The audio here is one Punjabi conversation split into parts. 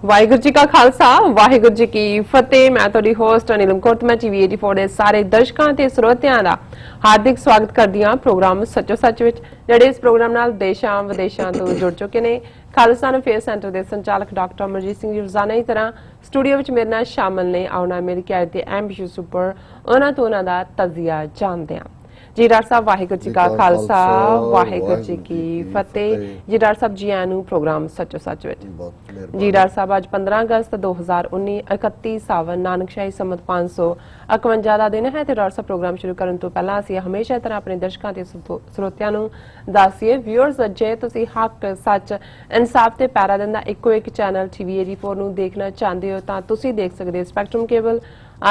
ਵਾਹਿਗੁਰੂ ਜੀ ਕਾ ਖਾਲਸਾ ਵਾਹਿਗੁਰੂ ਜੀ ਕੀ ਫਤਿਹ। ਮੈਂ ਤੁਹਾਡੀ ਹੋਸਟ ਅਨਿਲ ਕੋਟ। ਮੈਂ ਟੀਵੀ 84 ਦੇ ਸਾਰੇ ਦਰਸ਼ਕਾਂ ਤੇ ਸਰੋਤਿਆਂ ਦਾ ਹਾਰਦਿਕ ਸਵਾਗਤ ਕਰਦੀ ਹਾਂ ਪ੍ਰੋਗਰਾਮ ਸੱਚੋ ਸੱਚ ਵਿੱਚ, ਜਿਹੜੇ ਇਸ ਪ੍ਰੋਗਰਾਮ ਨਾਲ ਦੇਸ਼ਾਂ ਵਿਦੇਸ਼ਾਂ ਤੋਂ ਜੁੜ ਚੁੱਕੇ ਨੇ। ਖਾਲਸਾ ਅਫੇਅਰ ਸੈਂਟਰ ਦੇ ਸੰਚਾਲਕ ਡਾਕਟਰ ਅਮਰਜੀਤ ਸਿੰਘ ਜੀ ਰੋਜ਼ਾਨਾ ਦੀ ਤਰ੍ਹਾਂ ਸਟੂਡੀਓ ਵਿੱਚ ਮੇਰੇ ਨਾਲ ਸ਼ਾਮਲ ਨੇ। ਆਉਣਾ ਮੇਰੀ ਕੈਦ ਤੇ ਐਂਬੀਸ਼ੀਅਸ ਉੱਪਰ ਉਹਨਾਂ ਤੋਂ ਉਹਨਾਂ ਦਾ ਤਜ਼ੀਆ ਜਾਣਦੇ ਹਾਂ। जी डॉक्टर साहब वाहिगुरू जी का खालसा वाहिगुरू जी की फतेह। जी डॉक्टर साहब जी आनू प्रोग्राम सचो सच विच। जी डॉक्टर साहब अज 15 अगस्त 2019 31 सावन नानकशाही संमत 551 का दिन है। डॉक्टर साहब प्रोग्राम शुरू करने तो पहला असीं हमेशा तरह अपने दर्शकों ते ਸਰੋਤਿਆਂ ਨੂੰ दसिए व्यूअर्स जे तुसीं हक सच इंसाफ ते पैरा दिंदा इक्को एक चैनल TV 84 ਨੂੰ देखना चाहते हो तां तुसीं देख सकदे spectrum cable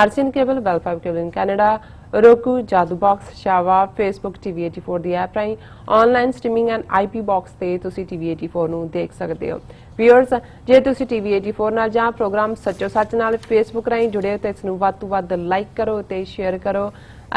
RCN cable well 5 cable in Canada roku jadoo box shawa facebook TV 84 the app ਰਾਹੀਂ online streaming and IP box ਤੇ ਤੁਸੀਂ TV 84 ਨੂੰ ਦੇਖ ਸਕਦੇ ਹੋ। ਵਿਊਅਰਸ ਜੇ ਤੁਸੀਂ TV 84 ਨਾਲ ਜਾਂ ਪ੍ਰੋਗਰਾਮ ਸੱਚੋ ਸੱਚ ਨਾਲ ਫੇਸਬੁੱਕ ਰਾਹੀਂ ਜੁੜੇ ਹੋ ਤਾਂ ਇਸ ਨੂੰ ਵੱਧ ਤੋਂ ਵੱਧ ਲਾਈਕ ਕਰੋ ਤੇ ਸ਼ੇਅਰ ਕਰੋ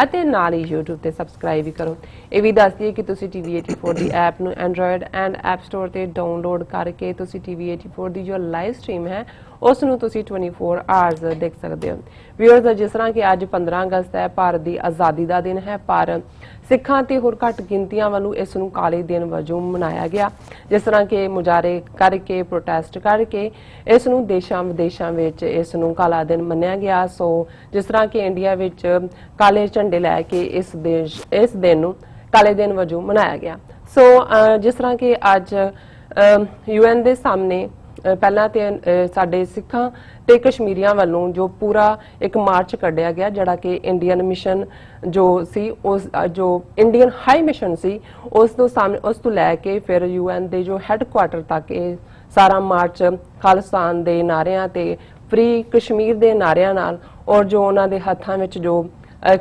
ਅਤੇ ਨਾਲ ਹੀ YouTube ਤੇ ਸਬਸਕ੍ਰਾਈਬ ਵੀ ਕਰੋ। ਇਹ ਵੀ ਦੱਸ ਦਈਏ ਕਿ ਤੁਸੀਂ TV 84 ਦੀ ਐਪ ਨੂੰ ਐਂਡਰੋਇਡ ਐਂਡ ਐਪ ਸਟੋਰ ਤੇ ਡਾਊਨਲੋਡ ਕਰਕੇ ਤੁਸੀਂ TV 84 ਦੀ ਜੋ ਲਾਈਵ ਸਟ੍ਰੀਮ ਹੈ ਉਸ ਨੂੰ ਤੁਸੀਂ 24 ਆਵਰਸ ਦੇਖ ਸਕਦੇ ਹੋ। ਵਿਊਅਰਸ ਜਿਸ ਤਰ੍ਹਾਂ ਕਿ ਅੱਜ 15 ਅਗਸਤ ਹੈ, ਭਾਰਤ ਦੀ ਆਜ਼ਾਦੀ ਦਾ ਦਿਨ ਹੈ, ਪਰ ਸਿੱਖਾਂ ਤੇ ਹੋਰ ਘੱਟ ਗਿਣਤੀਆਂ ਵੱਲੋਂ ਇਸ ਨੂੰ ਕਾਲੇ ਦਿਨ ਵਜੋਂ ਮਨਾਇਆ ਗਿਆ। ਜਿਸ ਤਰ੍ਹਾਂ ਕਿ ਮੁਜ਼ਾਹਰੇ ਕਰਕੇ ਪ੍ਰੋਟੈਸਟ ਕਰਕੇ ਇਸ ਨੂੰ ਦੇਸ਼ਾਂ ਵਿਦੇਸ਼ਾਂ ਵਿੱਚ ਇਸ ਨੂੰ ਕਾਲਾ ਦਿਨ ਮੰਨਿਆ ਗਿਆ। ਸੋ ਜਿਸ ਤਰ੍ਹਾਂ ਕਿ ਇੰਡੀਆ ਵਿੱਚ ਕਾਲੇ ਝੰਡੇ ਲੈ ਕੇ ਇਸ ਦਿਨ ਨੂੰ ਕਾਲੇ ਦਿਨ ਵਜੋਂ ਮਨਾਇਆ ਗਿਆ। ਸੋ ਜਿਸ ਤਰ੍ਹਾਂ ਕਿ ਅੱਜ UN ਦੇ ਸਾਹਮਣੇ ਪਹਿਲਾਂ ਤੇ ਸਾਡੇ ਸਿੱਖਾਂ ਤੇ ਕਸ਼ਮੀਰੀਆਂ ਵੱਲੋਂ ਜੋ ਪੂਰਾ ਇੱਕ ਮਾਰਚ ਕੱਢਿਆ ਗਿਆ, ਜਿਹੜਾ ਕਿ ਇੰਡੀਅਨ ਮਿਸ਼ਨ ਜੋ ਸੀ ਉਸ ਜੋ ਇੰਡੀਅਨ ਹਾਈ ਮਿਸ਼ਨ ਸੀ ਉਸ ਤੋਂ ਸਾਹਮਣੇ ਉਸ ਤੋਂ ਲੈ ਕੇ ਫਿਰ UN ਦੇ ਜੋ ਹੈੱਡਕੁਆਟਰ ਤੱਕ ਇਹ ਸਾਰਾ ਮਾਰਚ ਖਾਲਿਸਤਾਨ ਦੇ ਨਾਰਿਆਂ ਤੇ ਫ੍ਰੀ ਕਸ਼ਮੀਰ ਦੇ ਨਾਰਿਆਂ ਨਾਲ ਔਰ ਜੋ ਉਹਨਾਂ ਦੇ ਹੱਥਾਂ ਵਿੱਚ ਜੋ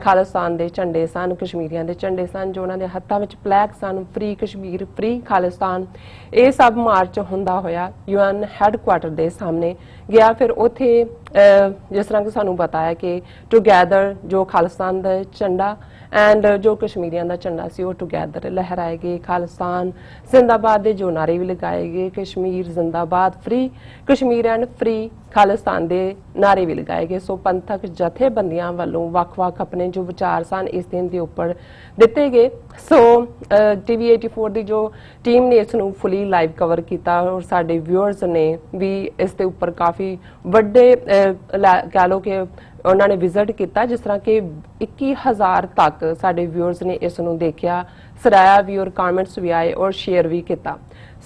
ਖਾਲਿਸਤਾਨ ਦੇ ਝੰਡੇ ਸਨ, ਕਸ਼ਮੀਰੀਆਂ ਦੇ ਝੰਡੇ ਸਨ, ਜੋ ਉਹਨਾਂ ਦੇ ਹੱਥਾਂ ਵਿੱਚ ਫਲੈਗ ਸਨ, ਫ੍ਰੀ ਕਸ਼ਮੀਰ ਫ੍ਰੀ ਖਾਲਿਸਤਾਨ, ਇਹ ਸਭ ਮਾਰਚ ਹੁੰਦਾ ਹੋਇਆ UN ਹੈੱਡਕੁਆਟਰ ਦੇ ਸਾਹਮਣੇ ਗਿਆ। ਫਿਰ ਉੱਥੇ ਜਿਸ ਤਰ੍ਹਾਂ ਕਿ ਸਾਨੂੰ ਪਤਾ ਹੈ ਕਿ ਟੂਗੈਦਰ ਜੋ ਖਾਲਿਸਤਾਨ ਦਾ ਝੰਡਾ ਐਂਡ ਜੋ ਕਸ਼ਮੀਰੀਆਂ ਦਾ ਝੰਡਾ ਸੀ ਉਹ ਟੂਗੈਦਰ ਲਹਿਰਾਏ ਗਏ। ਖਾਲਿਸਤਾਨ ਜ਼ਿੰਦਾਬਾਦ ਦੇ ਜੋ ਨਾਰੇ ਵੀ ਲਗਾਏ ਗਏ, ਕਸ਼ਮੀਰ ਜ਼ਿੰਦਾਬਾਦ, free Kashmir and free Khalistan ਦੇ ਨਾਰੇ ਵੀ ਲਗਾਏ ਗਏ। ਸੋ ਪੰਥਕ ਜਥੇਬੰਦੀਆਂ ਵੱਲੋਂ ਵੱਖ-ਵੱਖ ਆਪਣੇ ਜੋ ਵਿਚਾਰ ਸਨ ਇਸ ਦਿਨ ਦੇ ਉੱਪਰ ਦਿੱਤੇ ਗਏ। ਸੋ TV 84 ਦੀ ਜੋ ਟੀਮ ਨੇ ਇਸ ਨੂੰ ਫੁੱਲੀ ਲਾਈਵ ਕਵਰ ਕੀਤਾ ਔਰ ਸਾਡੇ ਵਿਊਅਰਸ ਨੇ ਵੀ ਇਸ ਦੇ ਉੱਪਰ ਕਾਫੀ ਵੱਡੇ ਕਹਿ ਲਓ ਕਿ ਉਹਨਾਂ ਨੇ ਵਿਜ਼ਿਟ ਕੀਤਾ। ਜਿਸ ਤਰ੍ਹਾਂ ਕਿ 21,000 ਤੱਕ ਸਾਡੇ ਵਿਊਅਰਸ ਨੇ ਇਸ ਨੂੰ ਦੇਖਿਆ, ਸਰਾਇਆ ਵੀ ਔਰ ਕਮੈਂਟਸ ਵੀ ਆਏ ਔਰ ਸ਼ੇਅਰ ਵੀ ਕੀਤਾ।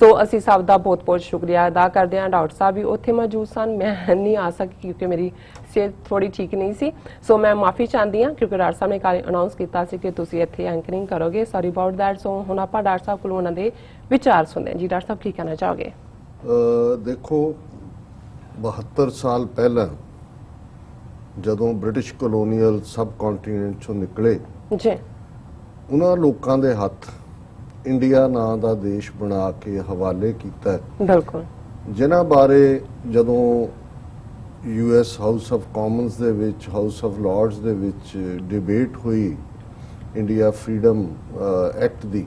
ਸੋ ਅਸੀਂ ਸਭ ਦਾ ਬਹੁਤ ਬਹੁਤ ਸ਼ੁਕਰੀਆ ਅਦਾ ਕਰਦੇ ਹਾਂ। ਡਾਕਟਰ ਸਾਹਿਬ ਵੀ ਉੱਥੇ ਮੌਜੂਦ ਸਨ, ਮੈਂ ਨਹੀਂ ਆ ਸਕੀ ਕਿਉਂਕਿ ਮੇਰੀ ਸਿਹਤ ਥੋੜੀ ਠੀਕ ਨਹੀਂ ਸੀ। ਸੋ ਮੈਂ ਮਾਫੀ ਚਾਹੁੰਦੀ ਹਾਂ ਕਿਉਂਕਿ ਡਾਕਟਰ ਸਾਹਿਬ ਨੇ ਕੱਲ੍ਹ ਅਨਾਉਂਸ ਕੀਤਾ ਸੀ ਕਿ ਤੁਸੀਂ ਇੱਥੇ ਐਂਕਰਿੰਗ ਕਰੋਗੇ। Sorry about that. ਸੋ ਹੁਣ ਆਪਾਂ ਡਾਕਟਰ ਸਾਹਿਬ ਕੋਲੋਂ ਉਹਨਾਂ ਦੇ ਵਿਚਾਰ ਸੁਣਦੇ ਹਾਂ। ਜੀ ਡਾਕਟਰ ਸਾਹਿਬ ਕੀ ਕਹਿਣਾ ਚਾਹੋਗੇ? ਦੇਖੋ 72 ਸਾਲ ਪਹਿਲਾਂ ਜਦੋਂ ਬ੍ਰਿਟਿਸ਼ ਕਲੋਨੀਅਲ ਸਬ ਕੰਟੀਨੈਂਟ ਚੋਂ ਨਿਕਲੇ ਜੀ, ਉਹਨਾਂ ਲੋਕਾਂ ਦੇ ਹੱਥ ਇੰਡੀਆ ਨਾਂ ਦਾ ਦੇਸ਼ ਬਣਾ ਕੇ ਹਵਾਲੇ ਕੀਤਾ। ਬਿਲਕੁਲ, ਜਿਨ੍ਹਾਂ ਬਾਰੇ ਜਦੋਂ US ਹਾਊਸ ਆਫ ਕਾਮਨਸ ਦੇ ਵਿੱਚ, ਹਾਊਸ ਆਫ ਲਾਰਡਸ ਦੇ ਵਿੱਚ ਡਿਬੇਟ ਹੋਈ ਇੰਡੀਆ ਫਰੀडम ਐਕਟ ਦੀ,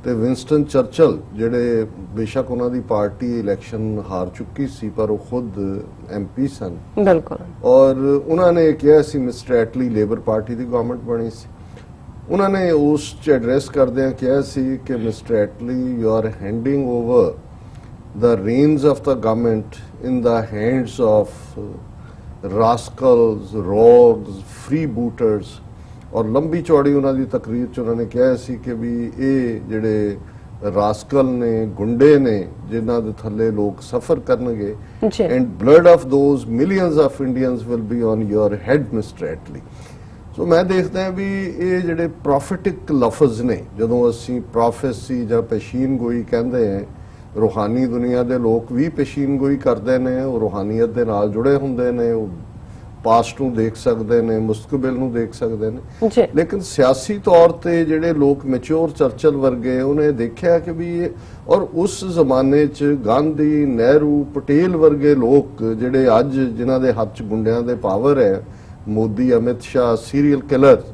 ਤੇ ਵਿੰਸਟਨ ਚਰਚਲ ਜਿਹੜੇ ਬੇਸ਼ੱਕ ਉਹਨਾਂ ਦੀ ਪਾਰਟੀ ਇਲੈਕਸ਼ਨ ਹਾਰ ਚੁੱਕੀ ਸੀ ਪਰ ਉਹ ਖੁਦ MP ਸਨ, ਬਿਲਕੁਲ, ਔਰ ਉਹਨਾਂ ਨੇ ਕਿਹਾ ਸੀ ਮਿਸਟਰ ਐਟਲੀ ਲੇਬਰ ਪਾਰਟੀ ਦੀ ਗਵਰਨਮੈਂਟ ਬਣੀ ਸੀ, ਉਹਨਾਂ ਨੇ ਉਸ 'ਚ ਐਡਰੈਸ ਕਰਦਿਆਂ ਕਿਹਾ ਸੀ ਕਿ mister Attlee you are handing over the reins of the government in the hands of rascals, rogues, freebooters। और लंबी चौड़ी उन्होंने तकरीर च उन्होंने कहा सी कि भी ये जिहड़े रास्कल ने, गुंडे ने, जिन्हां दे थल्ले लोग सफर करनगे and blood of those millions of Indians will be on your head, Mr. Attlee। सो मैं देखदा भी ये जिहड़े प्रॉफिटिक लफज ने, जदों असीं प्रॉफेसी जां पेशीन गोई कहंदे हैं, रूहानी दुनिया के लोग भी पेशीन गोई करते हैं, रूहानीयत के नाल जुड़े होंगे ने, पास्ट नूं देख सकते हैं, मुस्तकबिल नूं देख सकते हैं। लेकिन सियासी तौर पर जिहड़े लोग मैच्योर चर्चल वर्गे उन्हें देखा कि भी ये, और उस जमाने च गांधी, नेहरू, पटेल वर्गे लोग जिहड़े अज जिन्हां दे हत्थ च गुंडियां दे पावर है, मोदी, अमित शाह, सीरियल किलर,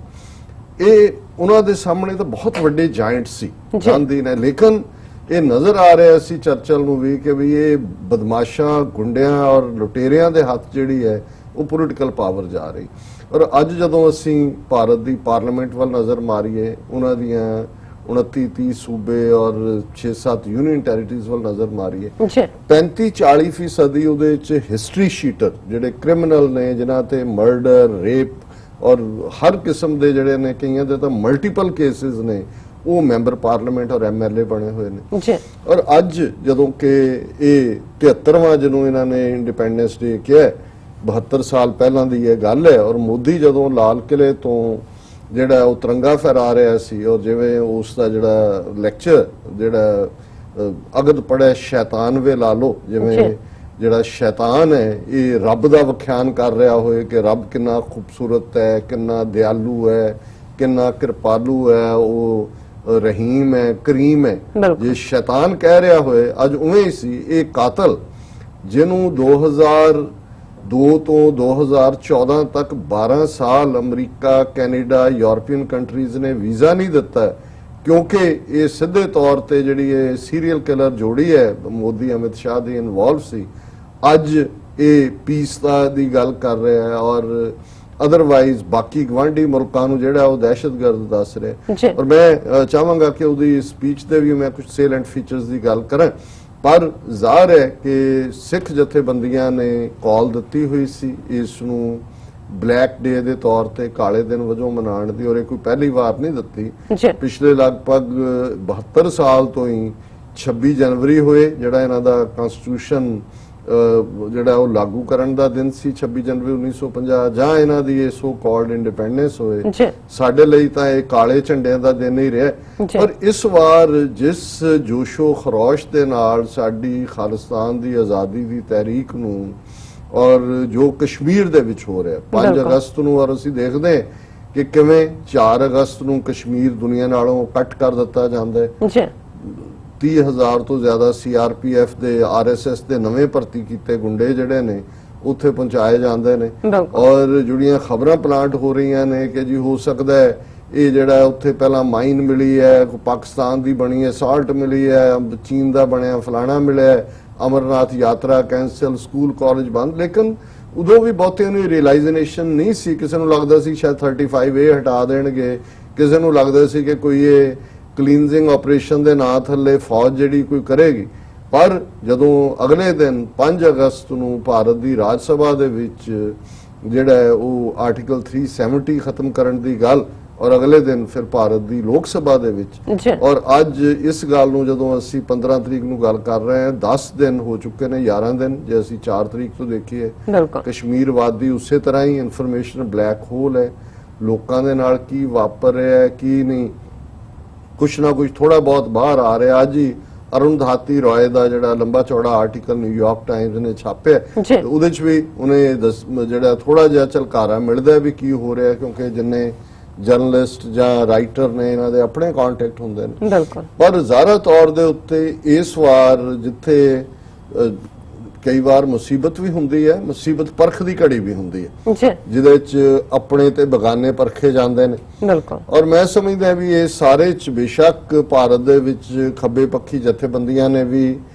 ये उन्हां दे सामने तो बहुत वड्डे जायंट सी गांधी ने। लेकिन ਇਹ ਨਜ਼ਰ ਆ ਰਿਹਾ ਸੀ ਚਰਚਲ ਨੂੰ ਵੀ ਕਿ ਵੀ ਇਹ ਬਦਮਾਸ਼ਾਂ ਗੁੰਡਿਆਂ ਔਰ ਲੁਟੇਰਿਆਂ ਦੇ ਹੱਥ ਜਿਹੜੀ ਹੈ ਉਹ ਪੋਲੀਟੀਕਲ ਪਾਵਰ ਜਾ ਰਹੀ। ਔਰ ਅੱਜ ਜਦੋਂ ਅਸੀਂ ਭਾਰਤ ਦੀ ਪਾਰਲੀਮੈਂਟ ਵੱਲ ਨਜ਼ਰ ਮਾਰੀਏ, ਉਹਨਾਂ ਦੀਆਂ 29-30 ਸੂਬੇ ਔਰ 6-7 ਯੂਨੀਅਨ ਟੈਰੀਟਰੀਜ਼ ਵੱਲ ਨਜ਼ਰ ਮਾਰੀਏ, 35-40% ਉਹਦੇ ਵਿੱਚ ਹਿਸਟਰੀ ਸ਼ੀਟਰ ਜਿਹੜੇ ਕ੍ਰਿਮੀਨਲ ਨੇ, ਜਿਨ੍ਹਾਂ ਤੇ ਮਰਡਰ, ਰੇਪ ਔਰ ਹਰ ਕਿਸਮ ਦੇ ਜਿਹੜੇ ਨੇ, ਕਈਆਂ ਦੇ ਤਾਂ ਮਲਟੀਪਲ ਕੇਸਿਸ ਨੇ, ਉਹ ਮੈਂਬਰ ਪਾਰਲੀਮੈਂਟ ਔਰ ਐਮਐਲਏ ਬਣੇ ਹੋਏ ਨੇ। ਔਰ ਅੱਜ ਜਦੋਂ ਕਿ ਇਹ 73ਵਾਂ ਜਿਹਨੂੰ ਇਹਨਾਂ ਨੇ ਇੰਡੀਪੈਂਡੈਂਸ ਡੇ ਕਿਹਾ, 72 ਸਾਲ ਪਹਿਲਾਂ ਦੀ ਇਹ ਗੱਲ ਹੈ। ਔਰ ਮੋਦੀ ਜਦੋਂ ਲਾਲ ਕਿਲੇ ਤੋਂ ਜਿਹੜਾ ਉਹ ਤਿਰੰਗਾ ਫਹਿਰਾ ਰਿਹਾ ਸੀ, ਔਰ ਜਿਵੇਂ ਉਸ ਦਾ ਜਿਹੜਾ ਲੈਕਚਰ ਜਿਹੜਾ ਅਗਦ ਪੜਿਆ ਸ਼ੈਤਾਨ ਵੇ ਲਾ ਲੋ, ਜਿਵੇਂ ਜਿਹੜਾ ਸ਼ੈਤਾਨ ਹੈ ਇਹ ਰੱਬ ਦਾ ਵਿਖਿਆਨ ਕਰ ਰਿਹਾ ਹੋਏ ਕਿ ਰੱਬ ਕਿੰਨਾ ਖੂਬਸੂਰਤ ਹੈ, ਕਿੰਨਾ ਦਿਆਲੂ ਹੈ, ਕਿੰਨਾ ਕਿਰਪਾਲੂ ਹੈ, ਉਹ ਰਹੀਮ ਹੈ, ਕਰੀਮ ਹੈ, ਜੇ ਸ਼ੈਤਾਨ ਕਹਿ ਰਿਹਾ ਹੋਏ ਅੱਜ ਉਵੇਂ ਹੀ ਸੀ। ਇਹ ਕਾਤਲ ਜਿਹਨੂੰ 2002 ਤੋਂ 2014 ਤੱਕ 12 ਸਾਲ ਅਮਰੀਕਾ, ਕੈਨੇਡਾ, ਯੂਰਪੀਅਨ ਕੰਟਰੀਜ਼ ਨੇ ਵੀਜ਼ਾ ਨਹੀਂ ਦਿੱਤਾ ਕਿਉਂਕਿ ਇਹ ਸਿੱਧੇ ਤੌਰ ਤੇ ਜਿਹੜੀ ਇਹ ਸੀਰੀਅਲ ਕਿਲਰ ਜੋੜੀ ਹੈ ਮੋਦੀ ਅਮਿਤ ਸ਼ਾਹ ਦੀ ਇਨਵੋਲਵ ਸੀ, ਅੱਜ ਇਹ ਪੀਸ ਦੀ ਗੱਲ ਕਰ ਰਿਹਾ ਹੈ ਔਰ ਅਦਰਵਾਈਜ਼ ਬਾਕੀ ਗਵਾਂਢੀ ਮੁਲਕਾਂ ਨੂੰ ਜਿਹੜਾ ਉਹ ਦਹਿਸ਼ਤਗਰਦ ਦੱਸ ਰਿਹਾ। ਔਰ ਮੈਂ ਚਾਹਾਂਗਾ ਕਿ ਉਹਦੀ ਸਪੀਚ ਦੇ ਵੀ ਮੈਂ ਕੁਝ ਸੇਲੈਂਟ ਫੀਚਰਸ ਦੀ ਗੱਲ ਕਰਾਂ, ਪਰ ਜ਼ਾਹਰ ਹੈ ਕਿ ਸਿੱਖ ਜਥੇਬੰਦੀਆਂ ਨੇ ਕਾਲ ਦਿੱਤੀ ਹੋਈ ਸੀ ਇਸ ਨੂੰ ਬਲੈਕ ਡੇ ਦੇ ਤੌਰ ਤੇ, ਕਾਲੇ ਦਿਨ ਵਜੋਂ ਮਨਾਉਣ ਦੀ, ਔਰ ਇਹ ਕੋਈ ਪਹਿਲੀ ਵਾਰ ਨਹੀਂ ਦਿੱਤੀ। ਪਿਛਲੇ ਲਗਭਗ 72 ਸਾਲ ਤੋਂ ਹੀ 26 ਜਨਵਰੀ ਹੋਏ ਜਿਹੜਾ ਇਹਨਾਂ ਦਾ ਕਨਸਟੀਟਿਊਸ਼ਨ ਜਿਹੜਾ ਉਹ ਲਾਗੂ ਕਰਨ ਦਾ ਦਿਨ ਸੀ, 26 ਜਨਵਰੀ 1950, ਜਾਂ ਇਹਨਾਂ ਦੀ ਇਹ ਸੋ ਕਾਲਡ ਇੰਡੀਪੈਂਡੈਂਸ ਹੋਏ। ਸਾਡੇ ਲਈ ਤਾਂ ਇਹ ਕਾਲੇ ਝੰਡਿਆਂ ਦਾ ਦਿਨ ਹੀ ਰਿਹਾ। ਪਰ ਇਸ ਵਾਰ ਜਿਸ ਜੋਸ਼ੋ ਖਰੋਸ਼ ਦੇ ਨਾਲ ਸਾਡੀ ਖਾਲਿਸਤਾਨ ਦੀ ਆਜ਼ਾਦੀ ਦੀ ਤਹਿਰੀਕ ਨੂੰ ਔਰ ਜੋ ਕਸ਼ਮੀਰ ਦੇ ਵਿੱਚ ਹੋ ਰਿਹਾ 5 ਅਗਸਤ ਨੂੰ, ਔਰ ਅਸੀਂ ਦੇਖਦੇ ਹਾਂ ਕਿ ਕਿਵੇਂ 4 ਅਗਸਤ ਨੂੰ ਕਸ਼ਮੀਰ ਦੁਨੀਆ ਨਾਲੋਂ ਕੱਟ ਕਰ ਦਿੱਤਾ ਜਾਂਦਾ ਹੈ। 30,000 ਤੋਂ ਜ਼ਿਆਦਾ ਸੀਆਰਪੀਐਫ ਦੇ, ਆਰਐਸਐਸ ਦੇ ਨਵੇਂ ਭਰਤੀ ਕੀਤੇ ਗੁੰਡੇ ਜਿਹੜੇ ਨੇ ਉੱਥੇ ਪਹੁੰਚਾਏ ਜਾਂਦੇ ਨੇ। ਔਰ ਜਿਹੜੀਆਂ ਖਬਰਾਂ ਪਲਾਂਟ ਹੋ ਰਹੀਆਂ ਨੇ ਕਿ ਜੀ ਹੋ ਸਕਦਾ ਹੈ ਇਹ ਜਿਹੜਾ ਉੱਥੇ ਪਹਿਲਾਂ ਮਾਈਨ ਮਿਲੀ ਹੈ, ਪਾਕਿਸਤਾਨ ਦੀ ਬਣੀ ਹੈ, ਸਾਲਟ ਮਿਲੀ ਹੈ, ਚੀਨ ਦਾ ਬਣਿਆ ਫਲਾਣਾ ਮਿਲਿਆ, ਅਮਰਨਾਥ ਯਾਤਰਾ ਕੈਂਸਲ, ਸਕੂਲ ਕਾਲਜ ਬੰਦ। ਲੇਕਿਨ ਉਦੋਂ ਵੀ ਬਹੁਤਿਆਂ ਨੂੰ ਰੀਅਲਾਈਜ਼ੇਸ਼ਨ ਨਹੀਂ ਸੀ। ਕਿਸੇ ਨੂੰ ਲੱਗਦਾ ਸੀ ਸ਼ਾਇਦ 35A ਹਟਾ ਦੇਣਗੇ, ਕਿਸੇ ਨੂੰ ਲੱਗਦਾ ਸੀ ਕਿ ਕੋਈ ਇਹ ਕਲੀਨਜ਼ਿੰਗ ਆਪਰੇਸ਼ਨ ਦੇ ਨਾਂ ਥੱਲੇ ਫੌਜ ਜਿਹੜੀ ਕੋਈ ਕਰੇਗੀ। ਪਰ ਜਦੋਂ ਅਗਲੇ ਦਿਨ 5 ਅਗਸਤ ਨੂੰ ਭਾਰਤ ਦੀ ਰਾਜ ਸਭਾ ਦੇ ਵਿੱਚ ਜਿਹੜਾ ਉਹ ਆਰਟੀਕਲ 370 ਖਤਮ ਕਰਨ ਦੀ ਗੱਲ, ਔਰ ਅਗਲੇ ਦਿਨ ਫਿਰ ਭਾਰਤ ਦੀ ਲੋਕ ਸਭਾ ਦੇ ਵਿੱਚ, ਔਰ ਅੱਜ ਇਸ ਗੱਲ ਨੂੰ ਜਦੋਂ ਅਸੀਂ 15 ਤਰੀਕ ਨੂੰ ਗੱਲ ਕਰ ਰਹੇ ਹਾਂ 10 ਦਿਨ ਹੋ ਚੁੱਕੇ ਨੇ, 11 ਦਿਨ ਜੇ ਅਸੀਂ 4 ਤਰੀਕ ਤੋਂ ਦੇਖੀਏ। ਕਸ਼ਮੀਰ ਵਾਦੀ ਉਸੇ ਤਰ੍ਹਾਂ ਹੀ ਇਨਫੋਰਮੇਸ਼ਨ ਬਲੈਕ ਹੋਲ ਹੈ। ਲੋਕਾਂ ਦੇ ਨਾਲ ਕੀ ਵਾਪਰ ਰਿਹਾ ਹੈ ਕੀ ਨਹੀਂ, ਕੁਛ ਨਾ ਕੁਛ ਥੋੜਾ ਬਹੁਤ ਬਾਹਰ ਆ ਰਿਹਾ। ਅੱਜ ਹੀ ਅਰੁਣਧਾਤੀ ਰॉय ਦਾ ਜਿਹੜਾ ਲੰਬਾ ਚੌੜਾ ਆਰਟੀਕਲ ਨਿਊਯਾਰਕ ਟਾਈਮਜ਼ ਨੇ ਛਾਪਿਆ, ਉਹਦੇ ਚ ਵੀ ਉਹਨੇ ਜਿਹੜਾ ਥੋੜਾ ਜਿਹਾ ਝਲਕਾਰਾ ਮਿਲਦਾ ਵੀ ਕੀ ਹੋ ਰਿਹਾ, ਕਿਉਂਕਿ ਜਿੰਨੇ ਜਰਨਲਿਸਟ ਜਾਂ ਰਾਈਟਰ ਨੇ ਇਹਨਾਂ ਦੇ ਆਪਣੇ ਕੰਟੈਕਟ ਹੁੰਦੇ ਨੇ। ਪਰ ਜ਼ਾਹਰ ਤੌਰ ਦੇ ਉੱਤੇ ਇਸ ਵਾਰ ਜਿੱਥੇ ਕਈ ਵਾਰ ਮੁਸੀਬਤ ਵੀ ਹੁੰਦੀ ਹੈ, ਮੁਸੀਬਤ ਪਰਖ ਦੀ ਘੜੀ ਵੀ ਹੁੰਦੀ ਹੈ, ਜਿਹਦੇ ਚ ਆਪਣੇ ਤੇ ਬਗਾਨੇ ਪਰਖੇ ਜਾਂਦੇ ਨੇ। ਔਰ ਮੈਂ ਸਮਝਦਾ ਵੀ ਇਹ ਸਾਰੇ ਚ ਬੇਸ਼ੱਕ ਭਾਰਤ ਦੇ ਵਿੱਚ ਖੱਬੇ ਪੱਖੀ ਜਥੇਬੰਦੀਆਂ ਨੇ ਵੀ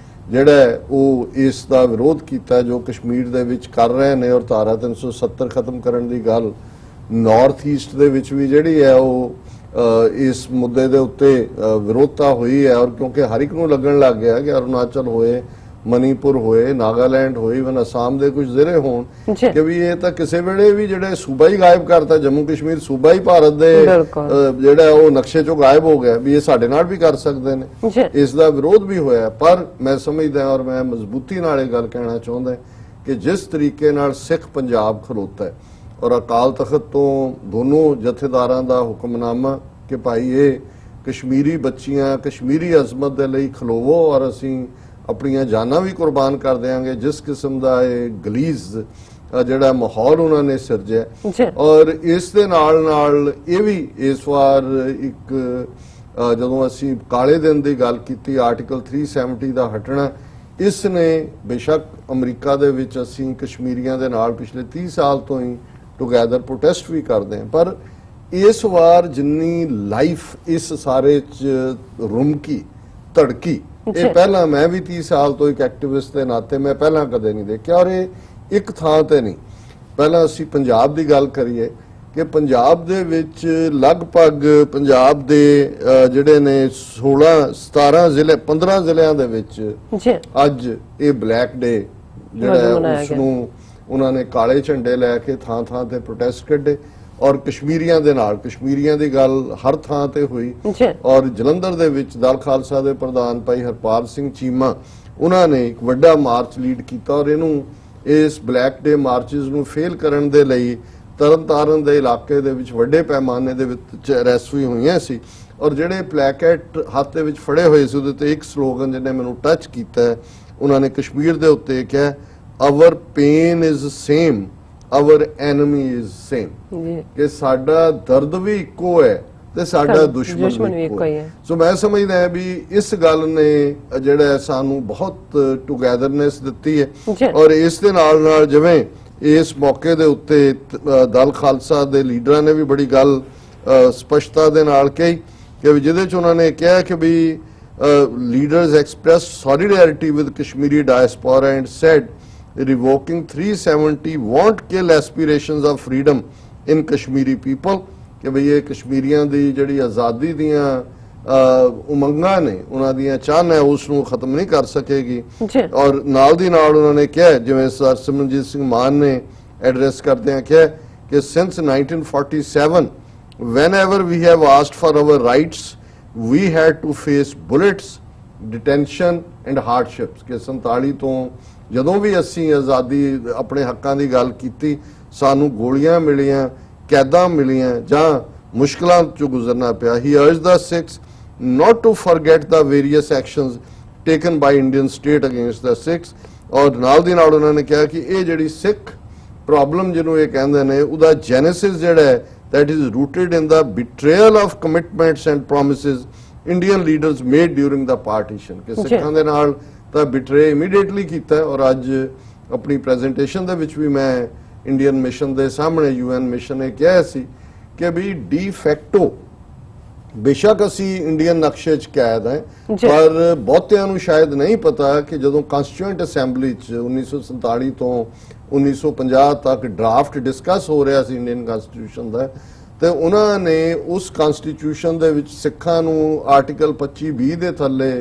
ਜਿਹੜਾ ਉਹ ਇਸ ਦਾ ਵਿਰੋਧ ਕੀਤਾ ਜੋ ਕਸ਼ਮੀਰ ਦੇ ਵਿੱਚ ਕਰ ਰਹੇ ਨੇ, ਔਰ ਧਾਰਾ 370 ਖਤਮ ਕਰਨ ਦੀ ਗੱਲ ਨਾਰਥ ਈਸਟ ਦੇ ਵਿੱਚ ਵੀ ਜਿਹੜੀ ਹੈ ਉਹ ਇਸ ਮੁੱਦੇ ਦੇ ਉੱਤੇ ਵਿਰੋਧਤਾ ਹੋਈ ਹੈ। ਔਰ ਕਿਉਂਕਿ ਹਰ ਇੱਕ ਨੂੰ ਲੱਗਣ ਲੱਗ ਗਿਆ ਕਿ ਅਰੁਣਾਚਲ ਹੋਏ, ਮਨੀਪੁਰ ਹੋਏ, ਨਾਗਾਲੈਂਡ ਹੋਏ, ਇਵਨ ਅਸਾਮ ਦੇ ਕੁਝ ਜ਼ਿਲ੍ਹੇ ਹੋਣ ਕਿ ਵੀ ਇਹ ਤਾਂ ਕਿਸੇ ਵੇਲੇ ਵੀ ਜਿਹੜੇ ਸੂਬਾ ਹੀ ਗਾਇਬ ਕਰਤਾ, ਜੰਮੂ ਕਸ਼ਮੀਰ ਸੂਬਾ ਹੀ ਭਾਰਤ ਦੇ ਜਿਹੜਾ ਉਹ ਨਕਸ਼ੇ ਚੋਂ ਗਾਇਬ ਹੋ ਗਿਆ, ਵੀ ਇਹ ਸਾਡੇ ਨਾਲ ਵੀ ਕਰ ਸਕਦੇ ਨੇ। ਇਸ ਦਾ ਵਿਰੋਧ ਵੀ ਹੋਇਆ। ਪਰ ਮੈਂ ਸਮਝਦਾ ਔਰ ਮੈਂ ਮਜ਼ਬੂਤੀ ਨਾਲ ਇਹ ਗੱਲ ਕਹਿਣਾ ਚਾਹੁੰਦਾ ਕਿ ਜਿਸ ਤਰੀਕੇ ਨਾਲ ਸਿੱਖ ਪੰਜਾਬ ਖਲੋਤਾ ਹੈ ਔਰ ਅਕਾਲ ਤਖਤ ਤੋਂ ਦੋਨੋਂ ਜਥੇਦਾਰਾਂ ਦਾ ਹੁਕਮਨਾਮਾ ਕਿ ਭਾਈ ਇਹ ਕਸ਼ਮੀਰੀ ਬੱਚੀਆਂ ਕਸ਼ਮੀਰੀ ਅਜ਼ਮਤ ਦੇ ਲਈ ਖਲੋਵੋ ਔਰ ਅਸੀਂ ਆਪਣੀਆਂ ਜਾਨਾਂ ਵੀ ਕੁਰਬਾਨ ਕਰ ਦੇਵਾਂਗੇ, ਜਿਸ ਕਿਸਮ ਦਾ ਇਹ ਗਲੀਜ਼ ਜਿਹੜਾ ਮਾਹੌਲ ਉਹਨਾਂ ਨੇ ਸਿਰਜਿਆ। ਔਰ ਇਸ ਦੇ ਨਾਲ ਨਾਲ ਇਹ ਵੀ ਇਸ ਵਾਰ ਇੱਕ ਜਦੋਂ ਅਸੀਂ ਕਾਲੇ ਦਿਨ ਦੀ ਗੱਲ ਕੀਤੀ, ਆਰਟੀਕਲ 370 ਦਾ ਹਟਣਾ, ਇਸ ਨੇ ਬੇਸ਼ੱਕ ਅਮਰੀਕਾ ਦੇ ਵਿੱਚ ਅਸੀਂ ਕਸ਼ਮੀਰੀਆਂ ਦੇ ਨਾਲ ਪਿਛਲੇ 30 ਸਾਲ ਤੋਂ ਹੀ ਟੁਗੈਦਰ ਪ੍ਰੋਟੈਸਟ ਵੀ ਕਰਦੇ ਹਾਂ, ਪਰ ਇਸ ਵਾਰ ਜਿੰਨੀ ਲਾਈਫ ਇਸ ਸਾਰੇ ਚ ਰੁਮਕੀ ਧੜਕੀ ਇਹ ਪਹਿਲਾਂ ਮੈਂ ਵੀ 30 ਸਾਲ ਤੋਂ ਇੱਕ ਐਕਟਿਵਿਸਟ ਦੇ ਨਾਤੇ ਮੈਂ ਪਹਿਲਾਂ ਕਦੇ ਨਹੀਂ ਦੇਖਿਆ, ਔਰ ਇਹ ਇੱਕ ਥਾਂ ਤੇ ਨਹੀਂ। ਪਹਿਲਾਂ ਅਸੀਂ ਪੰਜਾਬ ਦੀ ਗੱਲ ਕਰੀਏ ਕਿ ਪੰਜਾਬ ਦੇ ਵਿੱਚ ਲਗਭਗ ਪੰਜਾਬ ਦੇ ਜਿਹੜੇ ਨੇ 16 17 ਜ਼ਿਲ੍ਹੇ 15 ਜ਼ਿਲ੍ਹਿਆਂ ਦੇ ਵਿੱਚ ਅੱਜ ਇਹ ਬਲੈਕ ਡੇ ਜਿਹੜਾ ਉਸ ਨੂੰ ਉਹਨਾਂ ਨੇ ਕਾਲੇ ਝੰਡੇ ਲੈ ਕੇ ਥਾਂ ਥਾਂ ਤੇ ਪ੍ਰੋਟੈਸਟ ਕੱਢੇ, ਔਰ ਕਸ਼ਮੀਰੀਆਂ ਦੇ ਨਾਲ ਕਸ਼ਮੀਰੀਆਂ ਦੀ ਗੱਲ ਹਰ ਥਾਂ ਤੇ ਹੋਈ। ਔਰ ਜਲੰਧਰ ਦੇ ਵਿੱਚ ਦਲ ਖਾਲਸਾ ਦੇ ਪ੍ਰਧਾਨ ਭਾਈ ਹਰਪਾਲ ਸਿੰਘ ਚੀਮਾ ਉਹਨਾਂ ਨੇ ਇੱਕ ਵੱਡਾ ਮਾਰਚ ਲੀਡ ਕੀਤਾ, ਔਰ ਇਹਨੂੰ ਇਸ ਬਲੈਕ ਡੇ ਮਾਰਚਸ ਨੂੰ ਫੇਲ ਕਰਨ ਦੇ ਲਈ ਤਰਨਤਾਰਨ ਦੇ ਇਲਾਕੇ ਦੇ ਵਿੱਚ ਵੱਡੇ ਪੈਮਾਨੇ ਦੇ ਵਿੱਚ ਅਰੈਸਟ ਵੀ ਹੋਈਆਂ ਸੀ। ਔਰ ਜਿਹੜੇ ਪਲੈਕੇਟ ਹੱਥ ਦੇ ਵਿੱਚ ਫੜੇ ਹੋਏ ਸੀ ਉਹਦੇ ਤੇ ਇੱਕ ਸਲੋਗਨ ਜਿਹਨੇ ਮੈਨੂੰ ਟੱਚ ਕੀਤਾ ਹੈ, ਉਹਨਾਂ ਨੇ ਕਸ਼ਮੀਰ ਦੇ ਉੱਤੇ ਕਿਹਾ, our pain is same, our enemy is same, ਕਿ ਸਾਡਾ ਦਰਦ ਵੀ ਇੱਕੋ ਹੈ ਤੇ ਸਾਡਾ ਦੁਸ਼ਮਣ ਵੀ ਇੱਕੋ ਹੈ। ਸੋ ਮੈਂ ਸਮਝਦਾ ਹਾਂ ਵੀ ਇਸ ਗੱਲ ਨੇ ਜਿਹੜਾ ਸਾਨੂੰ ਬਹੁਤ ਟੁਗੇਦਰਨੈਸ ਦਿੱਤੀ ਹੈ। ਔਰ ਇਸ ਦੇ ਨਾਲ ਨਾਲ ਜਿਵੇਂ ਇਸ ਮੌਕੇ ਦੇ ਉੱਤੇ ਦਲ ਖਾਲਸਾ ਦੇ ਲੀਡਰਾਂ ਨੇ ਵੀ ਬੜੀ ਗੱਲ ਸਪਸ਼ਟਤਾ ਦੇ ਨਾਲ ਕਹੀ ਕਿ ਜਿਹਦੇ ਚ ਉਹਨਾਂ ਨੇ ਕਿਹਾ ਕਿ ਵੀ leaders express solidarity with Kashmiri diaspora and said revoking 370 won't kill aspirations of freedom in Kashmiri people, ਕਿ ਭਈ ਇਹ ਕਸ਼ਮੀਰੀਆਂ ਦੀ ਜਿਹੜੀ ਆਜ਼ਾਦੀ ਦੀਆਂ ਉਮੰਗਾਂ ਨੇ ਉਹਨਾਂ ਦੀਆਂ ਚਾਹਨਾ ਹੈ ਉਸ ਨੂੰ ਖਤਮ ਨਹੀਂ ਕਰ ਸਕੇਗੀ। ਔਰ ਨਾਲ ਦੀ ਨਾਲ ਉਹਨਾਂ ਨੇ ਕਿਹਾ, ਜਿਵੇਂ ਸਰ ਸਿਮਰਨਜੀਤ ਸਿੰਘ ਮਾਨ ਨੇ ਐਡਰੈਸ ਕਰਦਿਆਂ ਕਿਹਾ ਕਿ since 1947 whenever we have asked for our rights we had to face bullets, detention and hardships, ਕਿ 47 ਤੋਂ ਜਦੋਂ ਵੀ ਅਸੀਂ ਆਜ਼ਾਦੀ ਆਪਣੇ ਹੱਕਾਂ ਦੀ ਗੱਲ ਕੀਤੀ ਸਾਨੂੰ ਗੋਲੀਆਂ ਮਿਲੀਆਂ, ਕੈਦਾਂ ਮਿਲੀਆਂ ਜਾਂ ਮੁਸ਼ਕਲਾਂ ਚੋਂ ਗੁਜ਼ਰਨਾ ਪਿਆ। He urged the Sikhs not to forget the various actions taken by Indian state against the Sikhs, ਔਰ ਨਾਲ ਦੀ ਨਾਲ ਉਹਨਾਂ ਨੇ ਕਿਹਾ ਕਿ ਇਹ ਜਿਹੜੀ ਸਿੱਖ ਪ੍ਰੋਬਲਮ ਜਿਹਨੂੰ ਇਹ ਕਹਿੰਦੇ ਨੇ ਉਹਦਾ ਜੈਨੇਸਿਸ ਜਿਹੜਾ ਹੈ that is rooted in the betrayal of commitments and promises Indian leaders made during the partition, ਕਿ ਸਿੱਖਾਂ ਦੇ ਨਾਲ ਤਾਂ ਬਿਟਰੇ ਇਮੀਡੀਏਟਲੀ ਕੀਤਾ। ਔਰ ਅੱਜ ਆਪਣੀ ਪ੍ਰੈਜੈਂਟੇਸ਼ਨ ਦੇ ਵਿੱਚ ਵੀ ਮੈਂ ਇੰਡੀਅਨ ਮਿਸ਼ਨ ਦੇ ਸਾਹਮਣੇ UN ਮਿਸ਼ਨ ਨੇ ਕਿਹਾ ਸੀ ਕਿ ਵੀ ਡੀ ਫੈਕਟੋ ਬੇਸ਼ੱਕ ਅਸੀਂ ਇੰਡੀਅਨ ਨਕਸ਼ੇ 'ਚ ਕੈਦ ਹੈ, ਪਰ ਬਹੁਤਿਆਂ ਨੂੰ ਸ਼ਾਇਦ ਨਹੀਂ ਪਤਾ ਕਿ ਜਦੋਂ ਕਾਂਸਟੀਟਿਊਐਂਟ ਅਸੈਂਬਲੀ 'ਚ 1947 ਤੋਂ 1950 ਤੱਕ ਡਰਾਫਟ ਡਿਸਕਸ ਹੋ ਰਿਹਾ ਸੀ ਇੰਡੀਅਨ ਕਨਸਟੀਟਿਊਸ਼ਨ ਦਾ, ਤੇ ਉਹਨਾਂ ਨੇ ਉਸ ਕਨਸਟੀਟਿਊਸ਼ਨ ਦੇ ਵਿੱਚ ਸਿੱਖਾਂ ਨੂੰ ਆਰਟੀਕਲ 25(20) ਦੇ ਥੱਲੇ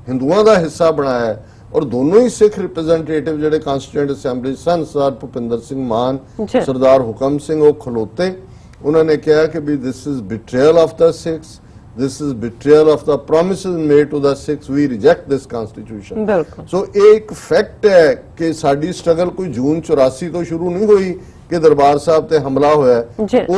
ਹਿੰਦੂਆਂ ਦਾ ਹਿੱਸਾ ਬਣਾਇਆ। ਔਰ ਦੋਨੋਂ ਹੀ ਸਿੱਖ ਰਿਪਰੈਜ਼ੈਂਟੇਟਿਵ ਜਿਹੜੇ ਕਾਂਸਟੀਟਿਊਐਂਟ ਅਸੈਂਬਲੀ ਸਨ, ਸਰਦਾਰ ਭੁਪਿੰਦਰ ਸਿੰਘ ਮਾਨ, ਸਰਦਾਰ ਹੁਕਮ ਸਿੰਘ, ਉਹ ਖਲੋਤੇ। ਉਹਨਾਂ ਨੇ ਕਿਹਾ ਕਿ ਵੀ this is betrayal of the Sikhs, this is betrayal of the promises made to the Sikhs, we reject this constitution। so ਇਹ ਇੱਕ ਫੈਕਟ ਹੈ ਕਿ ਸਾਡੀ ਸਟਰਗਲ ਕੋਈ ਜੂਨ 84 ਤੋਂ ਸ਼ੁਰੂ ਨਹੀਂ ਹੋਈ ਕਿ ਦਰਬਾਰ ਸਾਹਿਬ ਤੇ ਹਮਲਾ ਹੋਇਆ।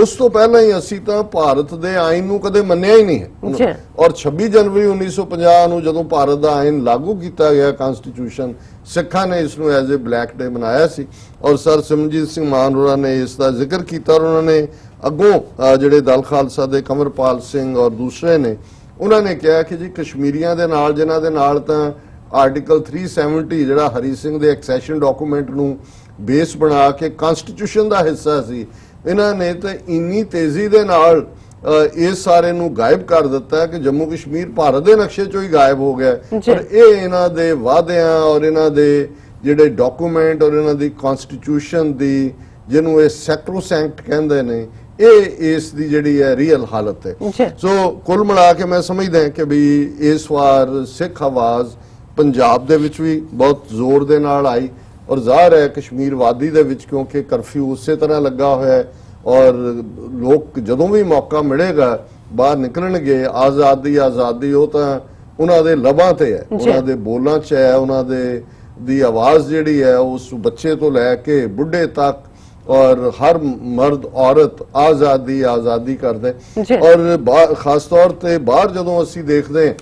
ਉਸ ਤੋਂ ਪਹਿਲਾਂ ਹੀ ਅਸੀਂ ਤਾਂ ਭਾਰਤ ਦੇ ਆਇਨ ਨੂੰ ਕਦੇ ਮੰਨਿਆ ਹੀ ਨਹੀਂ ਹੈ। ਔਰ 26 ਜਨਵਰੀ 1950 ਨੂੰ ਜਦੋਂ ਭਾਰਤ ਦਾ ਆਇਨ ਲਾਗੂ ਕੀਤਾ ਗਿਆ ਕਨਸਟੀਟਿਊਸ਼ਨ, ਸਿੱਖਾਂ ਨੇ ਇਸ ਨੂੰ ਐਜ਼ ਏ ਬਲੈਕ ਡੇ ਮਨਾਇਆ ਸੀ। ਔਰ ਸਰ ਸਿਮਰਨਜੀਤ ਸਿੰਘ ਮਾਨ ਹੋਰਾਂ ਨੇ ਇਸ ਦਾ ਜ਼ਿਕਰ ਕੀਤਾ, ਔਰ ਉਹਨਾਂ ਨੇ ਅੱਗੋਂ ਜਿਹੜੇ ਦਲ ਖਾਲਸਾ ਦੇ ਕਮਰਪਾਲ ਸਿੰਘ ਔਰ ਦੂਸਰੇ ਨੇ ਉਹਨਾਂ ਨੇ ਕਿਹਾ ਕਿ ਜੀ ਕਸ਼ਮੀਰੀਆਂ ਦੇ ਨਾਲ ਜਿਨ੍ਹਾਂ ਦੇ ਨਾਲ ਤਾਂ ਆਰਟੀਕਲ 370 ਜਿਹੜਾ ਹਰੀ ਸਿੰਘ ਦੇ ਐਕਸੈਸ਼ਨ ਡਾਕੂਮੈਂਟ ਨੂੰ ਬੇਸ ਬਣਾ ਕੇ ਕਨਸਟੀਟਿਊਸ਼ਨ ਦਾ ਹਿੱਸਾ ਸੀ, ਇਹਨਾਂ ਨੇ ਤਾਂ ਇੰਨੀ ਤੇਜ਼ੀ ਦੇ ਨਾਲ ਇਸ ਸਾਰੇ ਨੂੰ ਗਾਇਬ ਕਰ ਦਿੱਤਾ ਕਿ ਜੰਮੂ ਕਸ਼ਮੀਰ ਭਾਰਤ ਦੇ ਨਕਸ਼ੇ ਚੋਂ ਹੀ ਗਾਇਬ ਹੋ ਗਿਆ। ਪਰ ਇਹ ਇਹਨਾਂ ਦੇ ਵਾਅਦਿਆਂ ਔਰ ਇਹਨਾਂ ਦੇ ਜਿਹੜੇ ਡਾਕੂਮੈਂਟ ਔਰ ਇਹਨਾਂ ਦੀ ਕਨਸਟੀਟਿਊਸ਼ਨ ਦੀ ਜਿਹਨੂੰ ਇਹ ਸੈਕਰੋਸੈਂਕਟ ਕਹਿੰਦੇ ਨੇ, ਇਹ ਇਸ ਦੀ ਜਿਹੜੀ ਹੈ ਰੀਅਲ ਹਾਲਤ ਹੈ। ਸੋ ਕੁੱਲ ਮਿਲਾ ਕੇ ਮੈਂ ਸਮਝਦਾ ਕਿ ਵੀ ਇਸ ਵਾਰ ਸਿੱਖ ਆਵਾਜ਼ ਪੰਜਾਬ ਦੇ ਵਿੱਚ ਵੀ ਬਹੁਤ ਜ਼ੋਰ ਦੇ ਨਾਲ ਆਈ, ਔਰ ਜ਼ਾਹਰ ਹੈ ਕਸ਼ਮੀਰ ਵਾਦੀ ਦੇ ਵਿੱਚ ਕਿਉਂਕਿ ਕਰਫਿਊ ਉਸੇ ਤਰ੍ਹਾਂ ਲੱਗਾ ਹੋਇਆ ਹੈ ਔਰ ਲੋਕ ਜਦੋਂ ਵੀ ਮੌਕਾ ਮਿਲੇਗਾ ਬਾਹਰ ਨਿਕਲਣਗੇ। ਆਜ਼ਾਦੀ ਉਹ ਤਾਂ ਉਹਨਾਂ ਦੇ ਲਬਾਂ ਤੇ ਹੈ, ਉਹਨਾਂ ਦੇ ਬੋਲਾਂ 'ਚ ਹੈ, ਉਹਨਾਂ ਦੀ ਆਵਾਜ਼ ਜਿਹੜੀ ਹੈ ਉਸ ਬੱਚੇ ਤੋਂ ਲੈ ਕੇ ਬੁੱਢੇ ਤੱਕ ਔਰ ਹਰ ਮਰਦ ਔਰਤ ਆਜ਼ਾਦੀ ਕਰਦੇ। ਔਰ ਖਾਸ ਤੌਰ ਤੇ ਬਾਹਰ ਜਦੋਂ ਅਸੀਂ ਦੇਖਦੇ